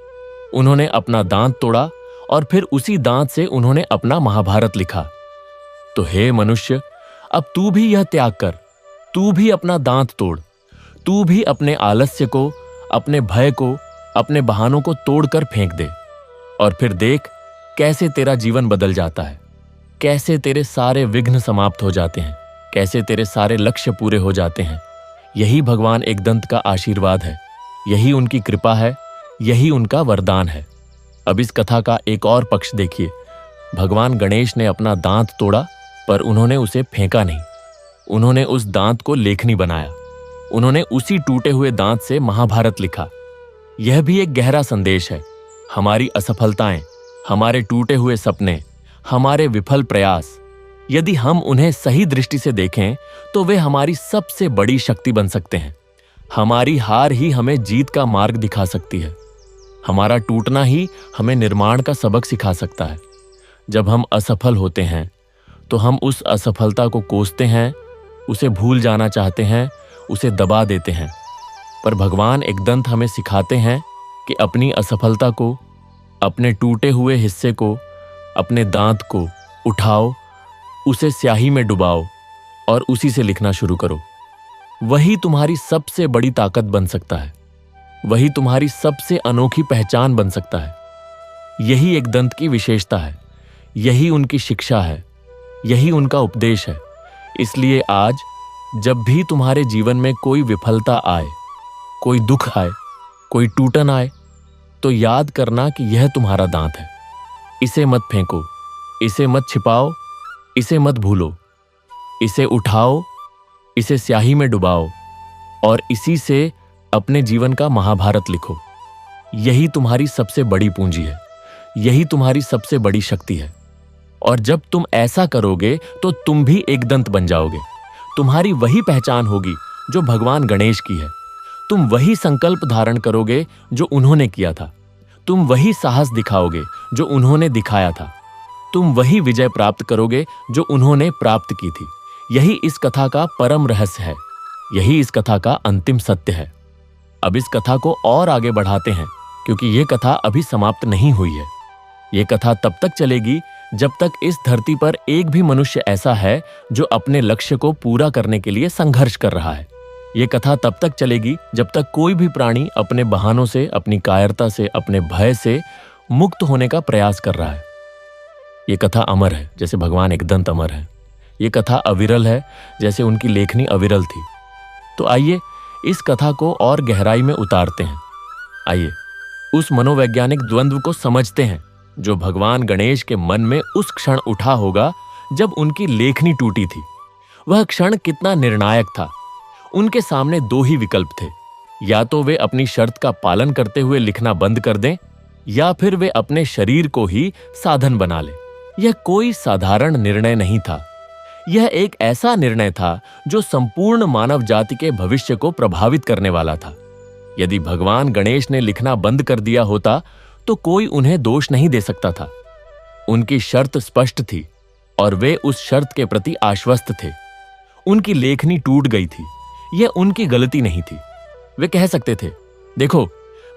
उन्होंने अपना दांत तोड़ा और फिर उसी दांत से उन्होंने अपना महाभारत लिखा। तो हे मनुष्य, अब तू भी यह त्याग कर, तू भी अपना दांत तोड़, तू भी अपने आलस्य को, अपने भय को, अपने बहानों को तोड़कर फेंक दे। और फिर देख कैसे तेरा जीवन बदल जाता है, कैसे तेरे सारे विघ्न समाप्त हो जाते हैं, कैसे तेरे सारे लक्ष्य पूरे हो जाते हैं। यही भगवान एकदंत का आशीर्वाद है, यही उनकी कृपा है, यही उनका वरदान है। अब इस कथा का एक और पक्ष देखिए। भगवान गणेश ने अपना दांत तोड़ा पर उन्होंने उसे फेंका नहीं। उन्होंने उस दांत को लेखनी बनाया। उन्होंने उसी टूटे हुए दांत से महाभारत लिखा। यह भी एक गहरा संदेश है। हमारी असफलताएं, हमारे टूटे हुए सपने, हमारे विफल प्रयास, यदि हम उन्हें सही दृष्टि से देखें तो वे हमारी सबसे बड़ी शक्ति बन सकते हैं। हमारी हार ही हमें जीत का मार्ग दिखा सकती है। हमारा टूटना ही हमें निर्माण का सबक सिखा सकता है। जब हम असफल होते हैं तो हम उस असफलता को कोसते हैं, उसे भूल जाना चाहते हैं, उसे दबा देते हैं। पर भगवान एकदंत हमें सिखाते हैं कि अपनी असफलता को, अपने टूटे हुए हिस्से को, अपने दांत को उठाओ, उसे स्याही में डुबाओ और उसी से लिखना शुरू करो। वही तुम्हारी सबसे बड़ी ताकत बन सकता है, वही तुम्हारी सबसे अनोखी पहचान बन सकता है। यही एकदंत की विशेषता है, यही उनकी शिक्षा है, यही उनका उपदेश है। इसलिए आज जब भी तुम्हारे जीवन में कोई विफलता आए, कोई दुख आए, कोई टूटन आए, तो याद करना कि यह तुम्हारा दांत है। इसे मत फेंको, इसे मत छिपाओ, इसे मत भूलो। इसे उठाओ, इसे स्याही में डुबाओ और इसी से अपने जीवन का महाभारत लिखो। यही तुम्हारी सबसे बड़ी पूंजी है, यही तुम्हारी सबसे बड़ी शक्ति है। और जब तुम ऐसा करोगे तो तुम भी एकदंत बन जाओगे। तुम्हारी वही पहचान होगी जो भगवान गणेश की है। तुम वही संकल्प धारण करोगे जो उन्होंने किया था। तुम वही साहस दिखाओगे जो उन्होंने दिखाया था। तुम वही विजय प्राप्त करोगे जो उन्होंने प्राप्त की थी। यही इस कथा का परम रहस्य है, यही इस कथा का अंतिम सत्य है। अब इस कथा को और आगे बढ़ाते हैं, क्योंकि यह कथा अभी समाप्त नहीं हुई है। यह कथा तब तक चलेगी जब तक इस धरती पर एक भी मनुष्य ऐसा है जो अपने लक्ष्य को पूरा करने के लिए संघर्ष कर रहा है। यह कथा तब तक चलेगी जब तक कोई भी प्राणी अपने बहानों से, अपनी कायरता से, अपने भय से मुक्त होने का प्रयास कर रहा है। यह कथा अमर है जैसे भगवान एकदंत अमर है। यह कथा अविरल है जैसे उनकी लेखनी अविरल थी। तो आइए इस कथा को और गहराई में उतारते हैं। आइए उस मनोवैज्ञानिक द्वंद्व को समझते हैं जो भगवान गणेश के मन में उस क्षण उठा होगा जब उनकी लेखनी टूटी थी। वह क्षण कितना निर्णायक था। उनके सामने दो ही विकल्प थे, या तो वे अपनी शर्त का पालन करते हुए लिखना बंद कर दें, या फिर वे अपने शरीर को ही साधन बना लें। यह कोई साधारण निर्णय नहीं था। यह एक ऐसा निर्णय था जो संपूर्ण मानव जाति के भविष्य को प्रभावित करने वाला था। यदि भगवान गणेश ने लिखना बंद कर दिया होता तो कोई उन्हें दोष नहीं दे सकता था। उनकी शर्त स्पष्ट थी और वे उस शर्त के प्रति आश्वस्त थे। उनकी लेखनी टूट गई थी, यह उनकी गलती नहीं थी। वे कह सकते थे, देखो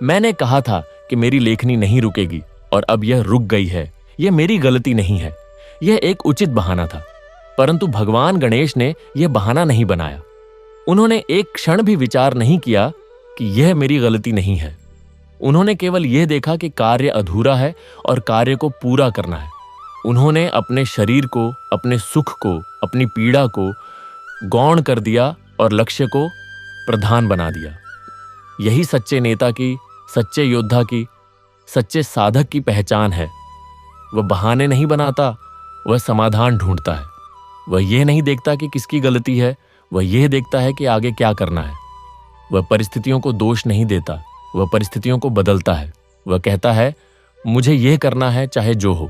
मैंने कहा था कि मेरी लेखनी नहीं रुकेगी और अब यह रुक गई है, यह मेरी गलती नहीं है। यह एक उचित बहाना था। परंतु भगवान गणेश ने यह बहाना नहीं बनाया। उन्होंने एक क्षण भी विचार नहीं किया कि यह मेरी गलती नहीं है। उन्होंने केवल यह देखा कि कार्य अधूरा है और कार्य को पूरा करना है। उन्होंने अपने शरीर को, अपने सुख को, अपनी पीड़ा को गौण कर दिया और लक्ष्य को प्रधान बना दिया। यही सच्चे नेता की, सच्चे योद्धा की, सच्चे साधक की पहचान है। वह बहाने नहीं बनाता, वह समाधान ढूंढता है। वह यह नहीं देखता कि किसकी गलती है, वह यह देखता है कि आगे क्या करना है। वह परिस्थितियों को दोष नहीं देता, वह परिस्थितियों को बदलता है। वह कहता है, मुझे यह करना है चाहे जो हो।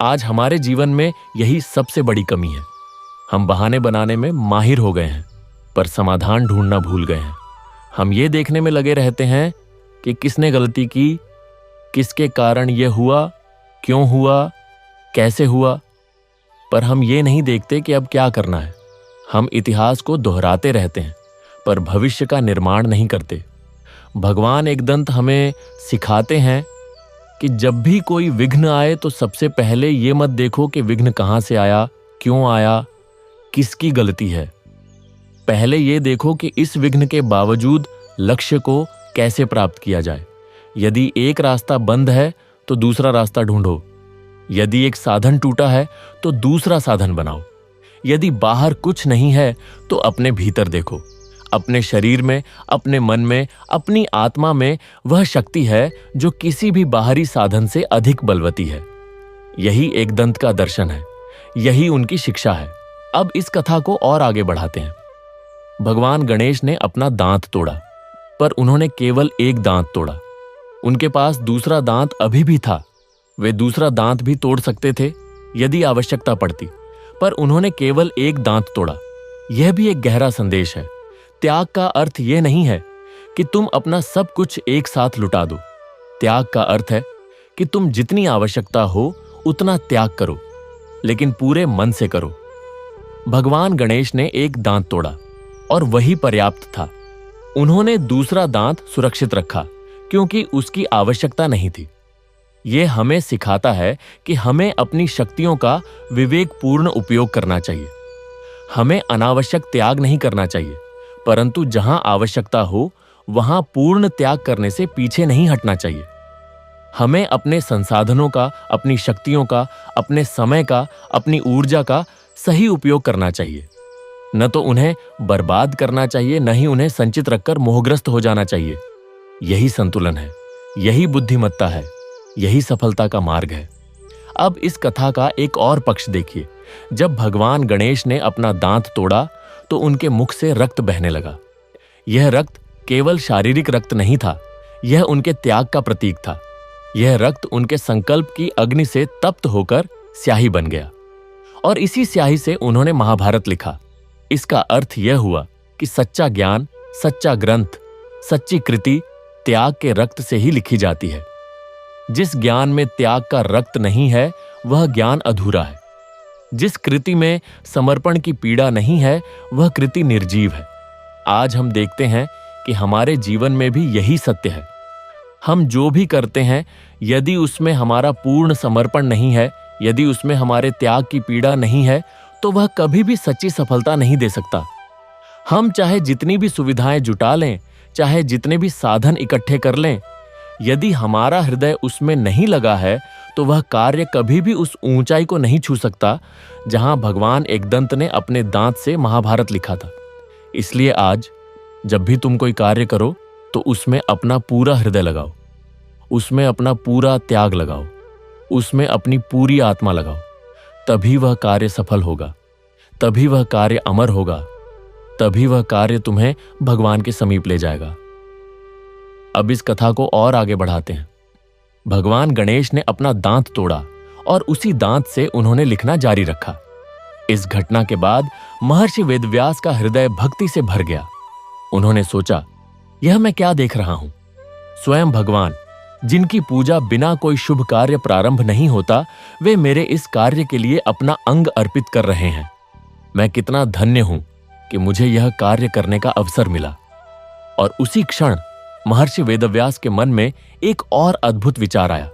आज हमारे जीवन में यही सबसे बड़ी कमी है। हम बहाने बनाने में माहिर हो गए हैं, पर समाधान ढूंढना भूल गए हैं। हम ये देखने में लगे रहते हैं कि किसने गलती की, किसके कारण यह हुआ, क्यों हुआ, कैसे हुआ, पर हम ये नहीं देखते कि अब क्या करना है। हम इतिहास को दोहराते रहते हैं, पर भविष्य का निर्माण नहीं करते। भगवान एकदंत हमें सिखाते हैं कि जब भी कोई विघ्न आए तो सबसे पहले ये मत देखो कि विघ्न कहाँ से आया, क्यों आया, किसकी गलती है। पहले ये देखो कि इस विघ्न के बावजूद लक्ष्य को कैसे प्राप्त किया जाए। यदि एक रास्ता बंद है तो दूसरा रास्ता ढूंढो। यदि एक साधन टूटा है तो दूसरा साधन बनाओ। यदि बाहर कुछ नहीं है तो अपने भीतर देखो। अपने शरीर में, अपने मन में, अपनी आत्मा में वह शक्ति है जो किसी भी बाहरी साधन से अधिक बलवती है। यही एकदंत का दर्शन है, यही उनकी शिक्षा है। अब इस कथा को और आगे बढ़ाते हैं। भगवान गणेश ने अपना दांत तोड़ा, पर उन्होंने केवल एक दांत तोड़ा। उनके पास दूसरा दांत अभी भी था। वे दूसरा दांत भी तोड़ सकते थे यदि आवश्यकता पड़ती, पर उन्होंने केवल एक दांत तोड़ा। यह भी एक गहरा संदेश है। त्याग का अर्थ यह नहीं है कि तुम अपना सब कुछ एक साथ लुटा दो। त्याग का अर्थ है कि तुम जितनी आवश्यकता हो उतना त्याग करो, लेकिन पूरे मन से करो। भगवान गणेश ने एक दांत तोड़ा और वही पर्याप्त था। उन्होंने दूसरा दांत सुरक्षित रखा क्योंकि उसकी आवश्यकता नहीं थी। यह हमें सिखाता है कि हमें अपनी शक्तियों का विवेकपूर्ण उपयोग करना चाहिए। हमें अनावश्यक त्याग नहीं करना चाहिए, परंतु जहां आवश्यकता हो वहां पूर्ण त्याग करने से पीछे नहीं हटना चाहिए। हमें अपने संसाधनों का, अपनी शक्तियों का, अपने समय का, अपनी ऊर्जा का सही उपयोग करना चाहिए। न तो उन्हें बर्बाद करना चाहिए, न ही उन्हें संचित रखकर मोहग्रस्त हो जाना चाहिए। यही संतुलन है, यही बुद्धिमत्ता है, यही सफलता का मार्ग है। अब इस कथा का एक और पक्ष देखिए। जब भगवान गणेश ने अपना दांत तोड़ा तो उनके मुख से रक्त बहने लगा। यह रक्त केवल शारीरिक रक्त नहीं था, यह उनके त्याग का प्रतीक था। यह रक्त उनके संकल्प की अग्नि से तप्त होकर स्याही बन गया और इसी स्याही से उन्होंने महाभारत लिखा। इसका अर्थ यह हुआ कि सच्चा ज्ञान, सच्चा ग्रंथ, सच्ची कृति त्याग के रक्त से ही लिखी जाती है। जिस ज्ञान में त्याग का रक्त नहीं है वह ज्ञान अधूरा है। जिस कृति में समर्पण की पीड़ा नहीं है वह कृति निर्जीव है। आज हम देखते हैं कि हमारे जीवन में भी यही सत्य है। हम जो भी करते हैं, यदि उसमें हमारा पूर्ण समर्पण नहीं है, यदि उसमें हमारे त्याग की पीड़ा नहीं है, तो वह कभी भी सच्ची सफलता नहीं दे सकता। हम चाहे जितनी भी सुविधाएं जुटा लें, चाहे जितने भी साधन इकट्ठे कर लें, यदि हमारा हृदय उसमें नहीं लगा है तो वह कार्य कभी भी उस ऊंचाई को नहीं छू सकता जहां भगवान एकदंत ने अपने दांत से महाभारत लिखा था। इसलिए आज जब भी तुम कोई कार्य करो तो उसमें अपना पूरा हृदय लगाओ, उसमें अपना पूरा त्याग लगाओ, उसमें अपनी पूरी आत्मा लगाओ। तभी वह कार्य सफल होगा, तभी वह कार्य अमर होगा, तभी वह कार्य तुम्हें भगवान के समीप ले जाएगा। अब इस कथा को और आगे बढ़ाते हैं। भगवान गणेश ने अपना दांत तोड़ा और उसी दांत से उन्होंने लिखना जारी रखा। इस घटना के बाद महर्षि वेदव्यास का हृदय भक्ति से भर गया। उन्होंने सोचा, यह मैं क्या देख रहा हूं? स्वयं भगवान, जिनकी पूजा बिना कोई शुभ कार्य प्रारंभ नहीं होता, वे मेरे इस कार्य के लिए अपना अंग अर्पित कर रहे हैं। मैं कितना धन्य हूं कि मुझे यह कार्य करने का अवसर मिला। और उसी क्षण महर्षि वेदव्यास के मन में एक और अद्भुत विचार आया।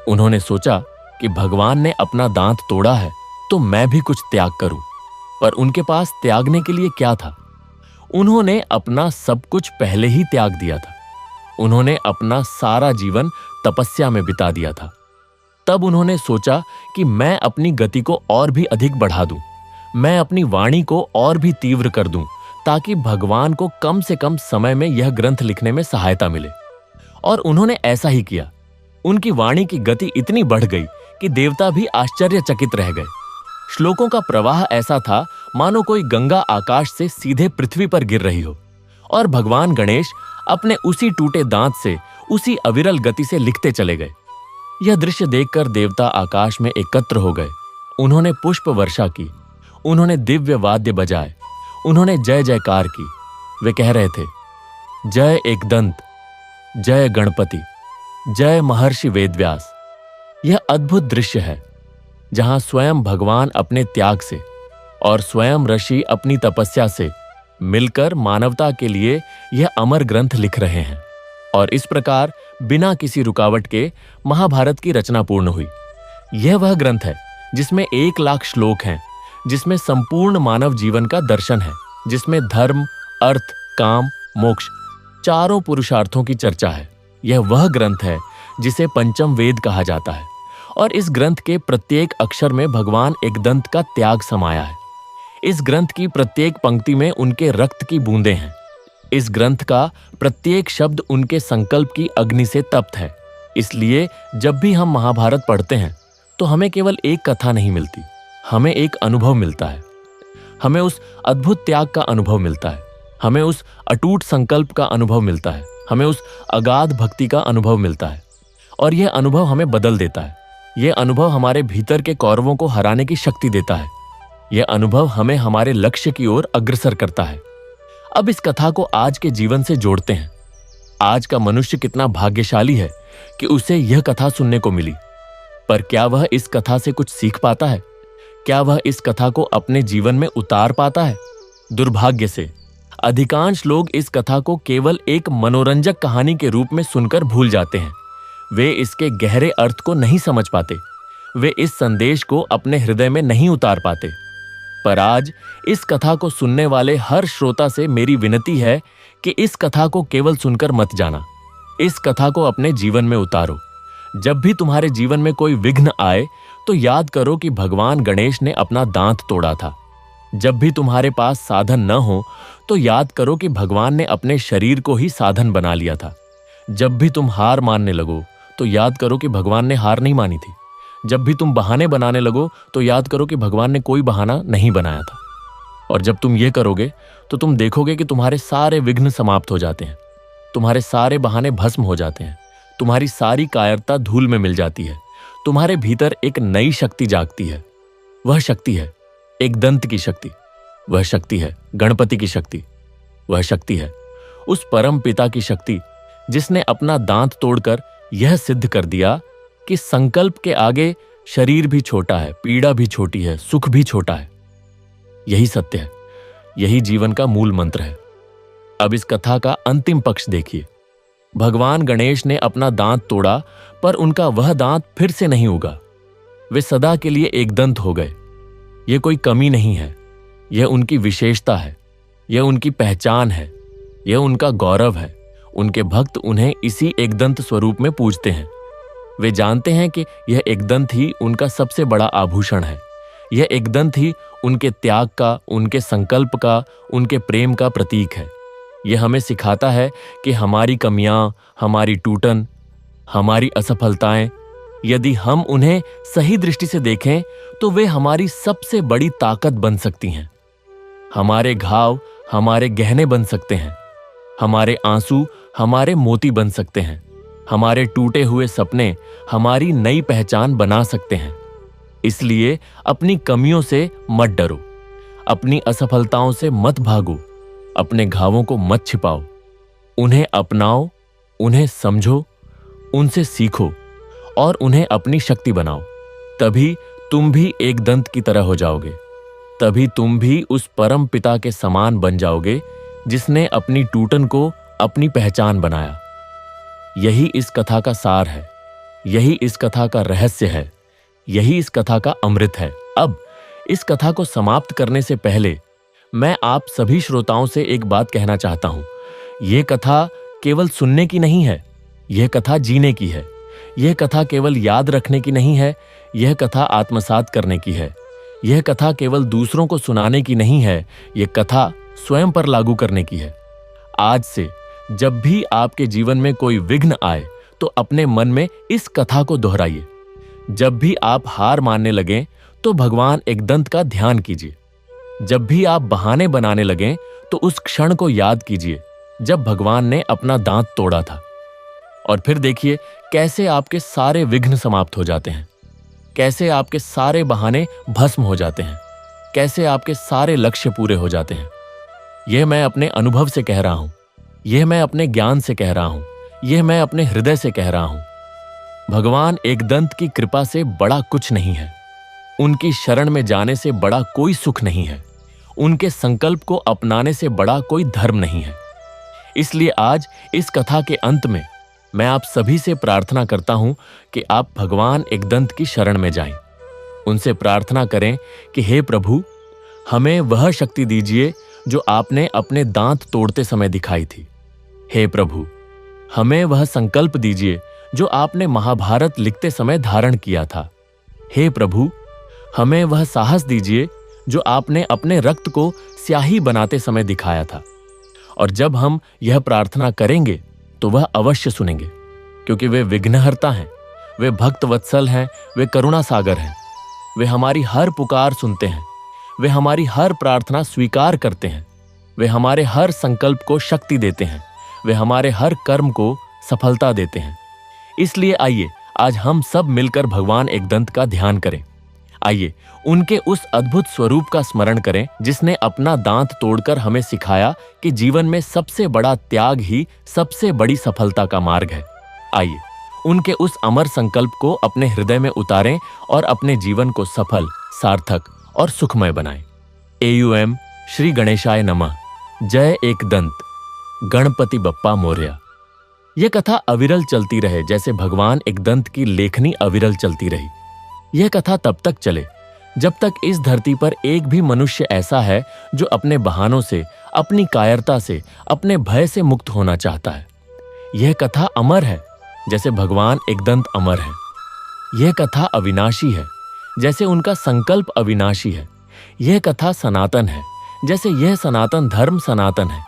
उन्होंने सोचा कि भगवान ने अपना दांत तोड़ा है तो मैं भी कुछ त्याग करूं। पर उनके पास त्यागने के लिए क्या था? उन्होंने अपना सब कुछ पहले ही त्याग दिया था। उन्होंने अपना सारा जीवन तपस्या में बिता दिया था। तब उन्होंने सोचा कि मैं अपनी गति को और भी अधिक बढ़ा दूं, मैं अपनी वाणी को और भी तीव्र कर दूं, ताकि भगवान को कम से कम समय में यह ग्रंथ लिखने में सहायता मिले। और उन्होंने ऐसा ही किया। उनकी वाणी की गति इतनी बढ़ गई कि देवता भी आश्चर्यचकित रह गए। श्लोकों का प्रवाह ऐसा था मानो कोई गंगा आकाश से सीधे पृथ्वी पर गिर रही हो। और भगवान गणेश अपने उसी टूटे दांत से उसी अविरल गति से लिखते चले गए। यह दृश्य देखकर देवता आकाश में एकत्र हो गए। उन्होंने पुष्प वर्षा की, उन्होंने दिव्य वाद्य बजाए, उन्होंने जय जयकार की। वे कह रहे थे, जय एकदंत, जय गणपति, जय महर्षि वेदव्यास। यह अद्भुत दृश्य है जहां स्वयं भगवान अपने त्याग से और स्वयं ऋषि अपनी तपस्या से मिलकर मानवता के लिए यह अमर ग्रंथ लिख रहे हैं। और इस प्रकार बिना किसी रुकावट के महाभारत की रचना पूर्ण हुई। यह वह ग्रंथ है जिसमें 1,00,000 श्लोक हैं, जिसमें संपूर्ण मानव जीवन का दर्शन है, जिसमें धर्म, अर्थ, काम, मोक्ष चारों पुरुषार्थों की चर्चा है। यह वह ग्रंथ है जिसे पंचम वेद कहा जाता है। और इस ग्रंथ के प्रत्येक अक्षर में भगवान एकदंत का त्याग समाया है। इस ग्रंथ की प्रत्येक पंक्ति में उनके रक्त की बूंदें हैं। इस ग्रंथ का प्रत्येक शब्द उनके संकल्प की अग्नि से तप्त है। इसलिए जब भी हम महाभारत पढ़ते हैं तो हमें केवल एक कथा नहीं मिलती, हमें एक अनुभव मिलता है। हमें उस अद्भुत त्याग का अनुभव मिलता है, हमें उस अटूट संकल्प का अनुभव मिलता है, हमें उस अगाध भक्ति का अनुभव मिलता है। और यह अनुभव हमें बदल देता है। यह अनुभव हमारे भीतर के कौरवों को हराने की शक्ति देता है। यह अनुभव हमें हमारे लक्ष्य की ओर अग्रसर करता है। अब इस कथा को आज के जीवन से जोड़ते हैं। आज का मनुष्य कितना भाग्यशाली है कि उसे यह कथा सुनने को मिली। पर क्या वह इस कथा से कुछ सीख पाता है? क्या वह इस कथा को अपने जीवन में उतार पाता है? दुर्भाग्य से अधिकांश लोग इस कथा को केवल एक मनोरंजक कहानी के रूप में सुनकर भूल जाते हैं। वे इसके गहरे अर्थ को नहीं समझ पाते, वे इस संदेश को अपने हृदय में नहीं उतार पाते। पर आज इस कथा को सुनने वाले हर श्रोता से मेरी विनती है कि इस कथा को केवल सुनकर मत जाना, इस कथा को अपने जीवन में उतारो। जब भी तुम्हारे जीवन में कोई विघ्न आए तो याद करो कि भगवान गणेश ने अपना दांत तोड़ा था। जब भी तुम्हारे पास साधन न हो तो याद करो कि भगवान ने अपने शरीर को ही साधन बना लिया था। जब भी तुम हार मानने लगो तो याद करो कि भगवान ने हार नहीं मानी थी। जब भी तुम बहाने बनाने लगो तो याद करो कि भगवान ने कोई बहाना नहीं बनाया था। और जब तुम ये करोगे तो तुम देखोगे कि तुम्हारे सारे विघ्न समाप्त हो जाते हैं, तुम्हारे सारे बहाने भस्म हो जाते हैं, तुम्हारी सारी कायरता धूल में मिल जाती है। तुम्हारे भीतर एक नई शक्ति जागती है। वह शक्ति है एकदंत की शक्ति, वह शक्ति है गणपति की शक्ति, वह शक्ति है उस परम पिता की शक्ति जिसने अपना दांत तोड़कर यह सिद्ध कर दिया कि संकल्प के आगे शरीर भी छोटा है, पीड़ा भी छोटी है, सुख भी छोटा है। यही सत्य है, यही जीवन का मूल मंत्र है। अब इस कथा का अंतिम पक्ष देखिए। भगवान गणेश ने अपना दांत तोड़ा, पर उनका वह दांत फिर से नहीं उगा। वे सदा के लिए एक दंत हो गए। यह कोई कमी नहीं है, यह उनकी विशेषता है, यह उनकी पहचान है, यह उनका गौरव है। उनके भक्त उन्हें इसी एकदंत स्वरूप में पूजते हैं। वे जानते हैं कि यह एकदंत ही उनका सबसे बड़ा आभूषण है। यह एकदंत ही उनके त्याग का, उनके संकल्प का, उनके प्रेम का प्रतीक है। यह हमें सिखाता है कि हमारी कमियां, हमारी टूटन, हमारी असफलताएं, यदि हम उन्हें सही दृष्टि से देखें तो वे हमारी सबसे बड़ी ताकत बन सकती हैं। हमारे घाव हमारे गहने बन सकते हैं, हमारे आंसू हमारे मोती बन सकते हैं, हमारे टूटे हुए सपने हमारी नई पहचान बना सकते हैं। इसलिए अपनी कमियों से मत डरो, अपनी असफलताओं से मत भागो, अपने घावों को मत छिपाओ। उन्हें अपनाओ, उन्हें समझो, उनसे सीखो और उन्हें अपनी शक्ति बनाओ। तभी तुम भी एक दंत की तरह हो जाओगे। तभी तुम भी उस परम पिता के समान बन जाओगे जिसने अपनी टूटन को अपनी पहचान बनाया। यही इस कथा का सार है, यही इस कथा का रहस्य है, यही इस कथा का अमृत है। अब इस कथा को समाप्त करने से पहले मैं आप सभी श्रोताओं से एक बात कहना चाहता हूं। यह कथा केवल सुनने की नहीं है, यह कथा जीने की है। यह कथा केवल याद रखने की नहीं है, यह कथा आत्मसात करने की है। यह कथा केवल दूसरों को सुनाने की नहीं है, यह कथा स्वयं पर लागू करने की है। आज से जब भी आपके जीवन में कोई विघ्न आए तो अपने मन में इस कथा को दोहराइए। जब भी आप हार मानने लगें तो भगवान एकदंत का ध्यान कीजिए। जब भी आप बहाने बनाने लगें तो उस क्षण को याद कीजिए जब भगवान ने अपना दांत तोड़ा था। और फिर देखिए कैसे आपके सारे विघ्न समाप्त हो जाते हैं, कैसे आपके सारे बहाने भस्म हो जाते हैं, कैसे आपके सारे लक्ष्य पूरे हो जाते हैं। यह मैं अपने अनुभव से कह रहा हूं, यह मैं अपने ज्ञान से कह रहा हूं, यह मैं अपने हृदय से कह रहा हूं। भगवान एकदंत की कृपा से बड़ा कुछ नहीं है, उनकी शरण में जाने से बड़ा कोई सुख नहीं है, उनके संकल्प को अपनाने से बड़ा कोई धर्म नहीं है। इसलिए आज इस कथा के अंत में मैं आप सभी से प्रार्थना करता हूं कि आप भगवान एकदंत की शरण में जाएं। उनसे प्रार्थना करें कि हे प्रभु, हमें वह शक्ति दीजिए जो आपने अपने दांत तोड़ते समय दिखाई थी। हे प्रभु, हमें वह संकल्प दीजिए जो आपने महाभारत लिखते समय धारण किया था। हे प्रभु, हमें वह साहस दीजिए जो आपने अपने रक्त को स्याही बनाते समय दिखाया था। और जब हम यह प्रार्थना करेंगे तो वह अवश्य सुनेंगे, क्योंकि वे विघ्नहर्ता हैं, वे भक्त वत्सल हैं, वे करुणा सागर हैं। वे हमारी हर पुकार सुनते हैं, वे हमारी हर प्रार्थना स्वीकार करते हैं, वे हमारे हर संकल्प को शक्ति देते हैं, वे हमारे हर कर्म को सफलता देते हैं। इसलिए आइए आज हम सब मिलकर भगवान एकदंत का ध्यान करें। आइए उनके उस अद्भुत स्वरूप का स्मरण करें जिसने अपना दांत तोड़कर हमें सिखाया कि जीवन में सबसे बड़ा त्याग ही सबसे बड़ी सफलता का मार्ग है। आइए उनके उस अमर संकल्प को अपने हृदय में उतारें और अपने जीवन को सफल, सार्थक और सुखमय बनाएं। AUM श्री गणेशाय नमः। जय एकदंत। गणपति बप्पा मोरया। यह कथा अविरल चलती रहे जैसे भगवान एकदंत की लेखनी अविरल चलती रही। यह कथा तब तक चले जब तक इस धरती पर एक भी मनुष्य ऐसा है जो अपने बहानों से, अपनी कायरता से, अपने भय से मुक्त होना चाहता है। यह कथा अमर है जैसे भगवान एकदंत अमर है। यह कथा अविनाशी है जैसे उनका संकल्प अविनाशी है। यह कथा सनातन है जैसे यह सनातन धर्म सनातन है।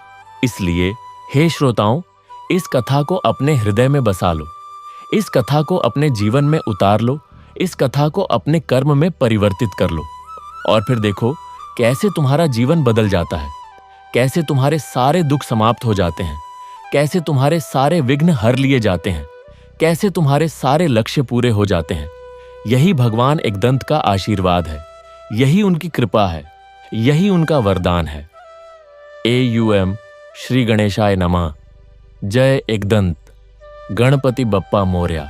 इसलिए हे श्रोताओं, इस कथा को अपने हृदय में बसा लो, इस कथा को अपने जीवन में उतार लो, इस कथा को अपने कर्म में परिवर्तित कर लो और फिर देखो कैसे तुम्हारा जीवन बदल जाता है, कैसे तुम्हारे सारे दुख समाप्त हो जाते हैं, कैसे तुम्हारे सारे विघ्न हर लिए जाते हैं, कैसे तुम्हारे सारे लक्ष्य पूरे हो जाते हैं। यही भगवान एकदंत का आशीर्वाद है, यही उनकी कृपा है, यही उनका वरदान है। AUM श्री गणेशाय नमः। जय एकदंत। गणपति बप्पा मोरया।